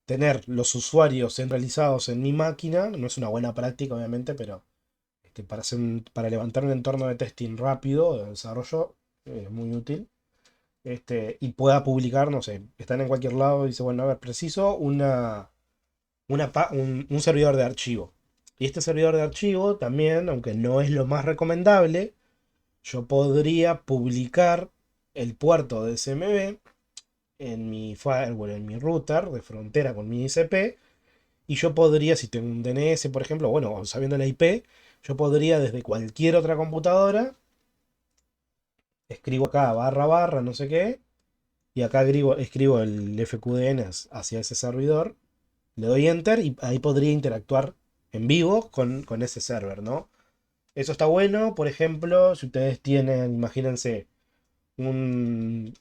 tener los usuarios centralizados en mi máquina. No es una buena práctica, obviamente, pero para levantar un entorno de testing rápido de desarrollo es muy útil. Y pueda publicar, no sé, están en cualquier lado y dice, bueno, a ver, preciso un servidor de archivo. Y este servidor de archivo también, aunque no es lo más recomendable, yo podría publicar el puerto de SMB en mi firewall, en mi router de frontera con mi ICP. Y yo podría, si tengo un DNS, por ejemplo, bueno, sabiendo la IP, yo podría desde cualquier otra computadora, escribo acá barra barra, no sé qué, y acá escribo el FQDN hacia ese servidor, le doy enter y ahí podría interactuar en vivo con ese server, ¿no? Eso está bueno, por ejemplo, si ustedes tienen, imagínense, un-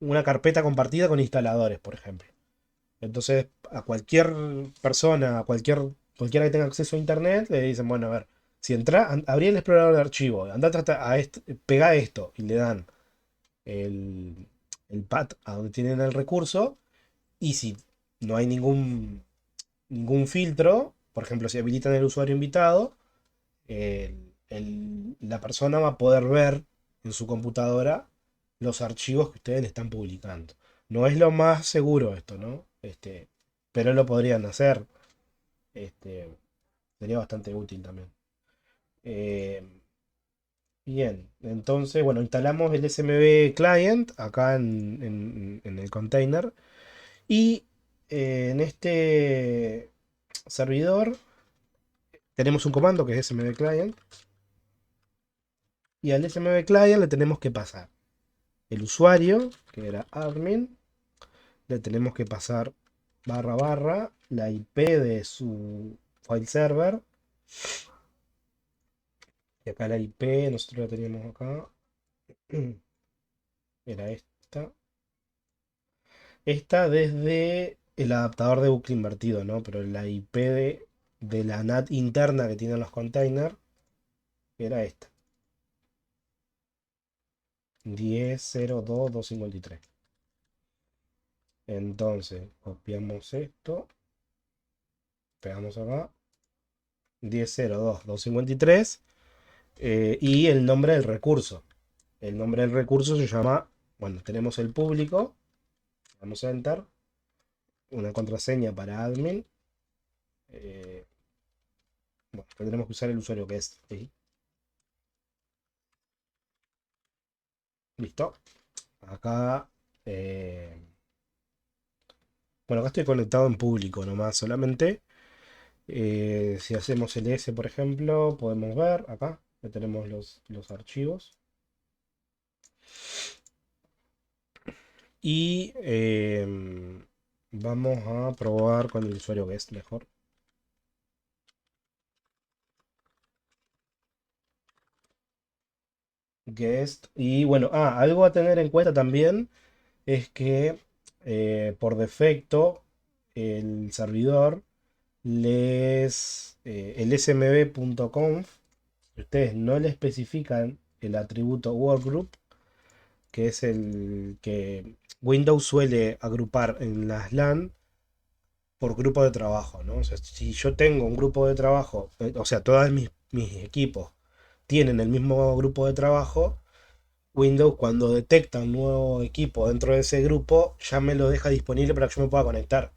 una carpeta compartida con instaladores, por ejemplo. Entonces, a cualquier persona, cualquiera que tenga acceso a internet, le dicen, bueno, a ver, si abrí el explorador de archivo, andate pega esto, y le dan el, el path a donde tienen el recurso. Y si no hay ningún filtro, por ejemplo, si habilitan el usuario invitado, la persona va a poder ver en su computadora los archivos que ustedes le están publicando. No es lo más seguro esto, ¿no? Pero lo podrían hacer. Este, sería bastante útil también. Eh, Bien, entonces, bueno, instalamos el SMB client acá en el container y en este servidor tenemos un comando que es SMB client y al SMB client le tenemos que pasar el usuario, que era admin, le tenemos que pasar barra barra la IP de su file server. Y acá la IP, nosotros la teníamos acá. Era esta. Esta desde el adaptador de bucle invertido, ¿no? Pero la IP de la NAT interna que tienen los containers era esta. 10.0.2.253. Entonces, copiamos esto. Pegamos acá. 10.0.2.253. Y el nombre del recurso. El nombre del recurso se llama, bueno, tenemos el público, damos a enter, una contraseña para admin, bueno, tendremos que usar el usuario que es, ¿sí? Listo. Acá, bueno, acá estoy conectado en público nomás solamente. Si hacemos ls, por ejemplo, podemos ver acá, ya tenemos los archivos. Y vamos a probar con el usuario guest mejor. Guest. Y bueno, algo a tener en cuenta también es que por defecto el servidor el smb.conf, si ustedes no le especifican el atributo workgroup, que es el que Windows suele agrupar en las LAN por grupo de trabajo, ¿no? O sea, si yo tengo un grupo de trabajo, o sea, todos mis equipos tienen el mismo grupo de trabajo, Windows cuando detecta un nuevo equipo dentro de ese grupo, ya me lo deja disponible para que yo me pueda conectar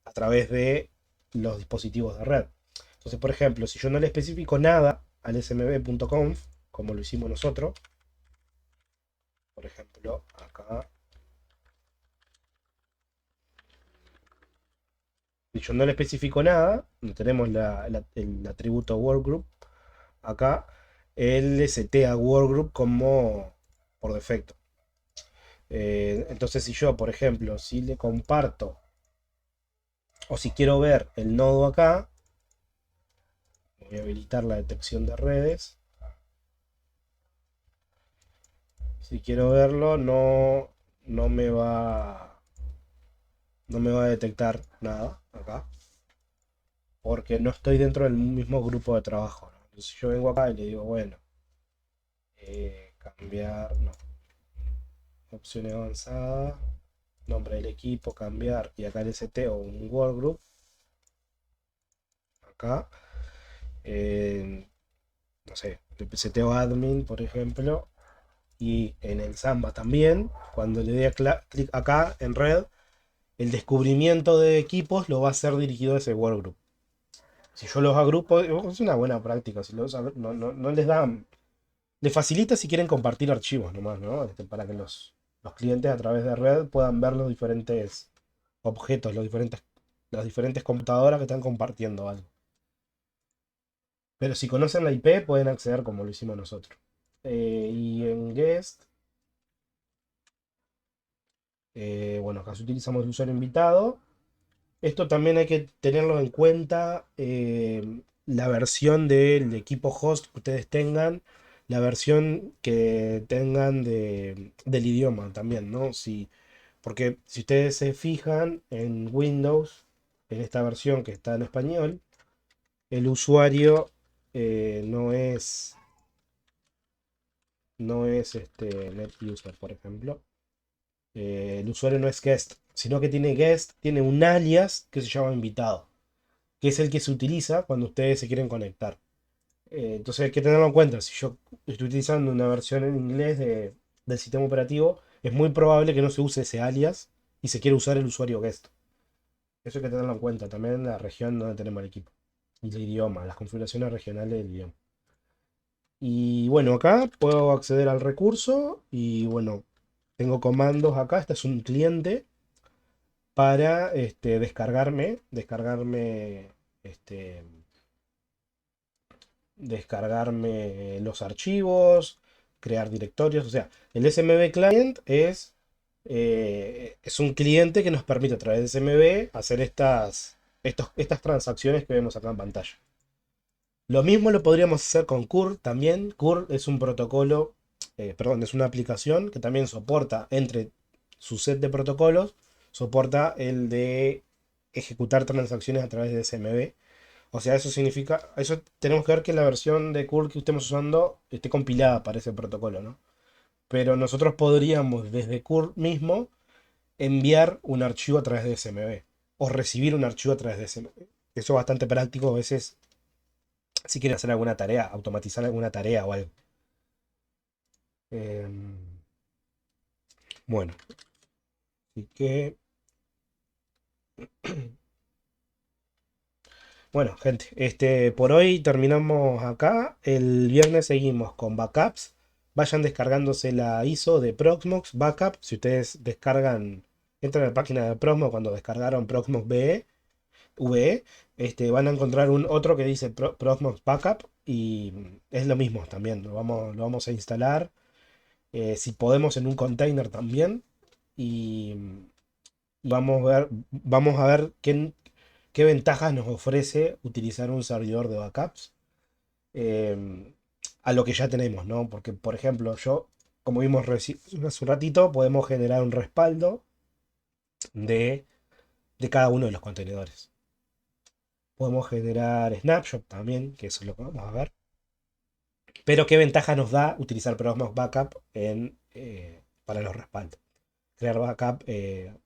a través de los dispositivos de red. Entonces, por ejemplo, si yo no le especifico nada al smb.conf, como lo hicimos nosotros, por ejemplo, acá, si yo no le especifico nada, no tenemos el atributo workgroup, acá él setea workgroup como por defecto. Entonces, si yo, por ejemplo, si le comparto o si quiero ver el nodo acá, voy a habilitar la detección de redes. Si quiero verlo, no me va a detectar nada acá, porque no estoy dentro del mismo grupo de trabajo, ¿no? Entonces yo vengo acá y le digo, bueno, cambiar, no, opciones avanzadas, nombre del equipo, cambiar, y acá el ST o un workgroup, acá, no sé, le seteo admin, por ejemplo, y en el Samba también, cuando le dé clic acá en red, el descubrimiento de equipos lo va a hacer dirigido a ese workgroup. Si yo los agrupo, es una buena práctica. Si no les dan. Les facilita si quieren compartir archivos nomás, ¿no? Para que los clientes a través de red puedan ver los diferentes objetos, las diferentes computadoras que están compartiendo algo. Pero si conocen la IP, pueden acceder como lo hicimos nosotros. Y en guest, bueno, acá utilizamos el usuario invitado. Esto también hay que tenerlo en cuenta, la versión del equipo host que ustedes tengan, la versión que tengan del idioma también, ¿no? Porque si ustedes se fijan en Windows, en esta versión que está en español, el usuario no es NetUser, por ejemplo. El usuario no es guest, sino que tiene un alias que se llama invitado, que es el que se utiliza cuando ustedes se quieren conectar. Entonces hay que tenerlo en cuenta. Si yo estoy utilizando una versión en inglés del sistema operativo, es muy probable que no se use ese alias y se quiera usar el usuario guest. Eso hay que tenerlo en cuenta también en la región donde tenemos el equipo. Y el idioma, las configuraciones regionales del idioma. Y bueno, acá puedo acceder al recurso y bueno, tengo comandos acá. Este es un cliente para este, descargarme los archivos, crear directorios. O sea, el SMB Client es un cliente que nos permite a través de SMB hacer estas transacciones que vemos acá en pantalla. Lo mismo lo podríamos hacer con curl también. Curl es un protocolo, perdón, es una aplicación que también soporta entre su set de protocolos, soporta el de ejecutar transacciones a través de SMB. O sea, eso significa, eso tenemos que ver que la versión de curl que estemos usando esté compilada para ese protocolo, ¿no? Pero nosotros podríamos desde curl mismo enviar un archivo a través de SMB o recibir un archivo a través de SMB. Eso es bastante práctico a veces si quieren hacer alguna tarea, automatizar alguna tarea o algo. Em, bueno, así que, bueno, gente, por hoy terminamos acá. El viernes seguimos con backups. Vayan descargándose la ISO de Proxmox Backup. Si ustedes descargan, entran a la página de Proxmox cuando descargaron Proxmox VE, van a encontrar un otro que dice Proxmox Backup y es lo mismo también. Lo vamos a instalar. Si podemos en un container también. Y vamos a ver qué ventajas nos ofrece utilizar un servidor de backups eh, a lo que ya tenemos, ¿no? Porque, por ejemplo, como vimos hace un ratito, podemos generar un respaldo de, de cada uno de los contenedores. Podemos generar snapshot también, que eso es lo que vamos a ver. Pero qué ventaja nos da utilizar Proxmox Backup para los respaldos. Crear backup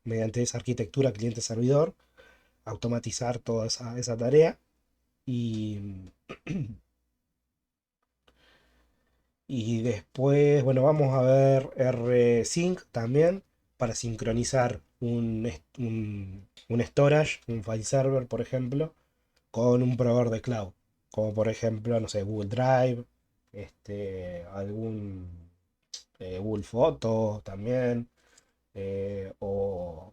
mediante esa arquitectura cliente-servidor, automatizar toda esa tarea y, y después, bueno, vamos a ver rsync también para sincronizar un storage, un file server, por ejemplo, con un proveedor de cloud, como por ejemplo, no sé, Google Drive, algún Google Photos también, o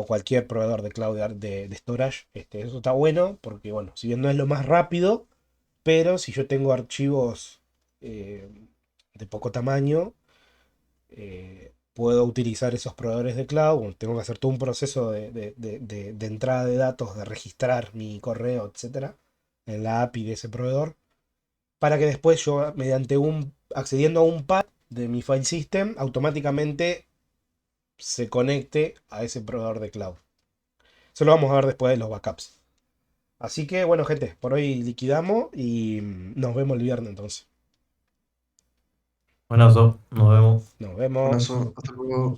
cualquier proveedor de cloud de storage. Eso está bueno porque, bueno, si bien no es lo más rápido, pero si yo tengo archivos eh, de poco tamaño, puedo utilizar esos proveedores de cloud. Bueno, tengo que hacer todo un proceso de entrada de datos, de registrar mi correo, etcétera, en la API de ese proveedor, para que después yo, accediendo a un path de mi file system, automáticamente se conecte a ese proveedor de cloud. Eso lo vamos a ver después de los backups. Así que bueno, gente, por hoy liquidamos y nos vemos el viernes entonces. Buenazo, nos vemos. Nos vemos. Buenazo, hasta luego.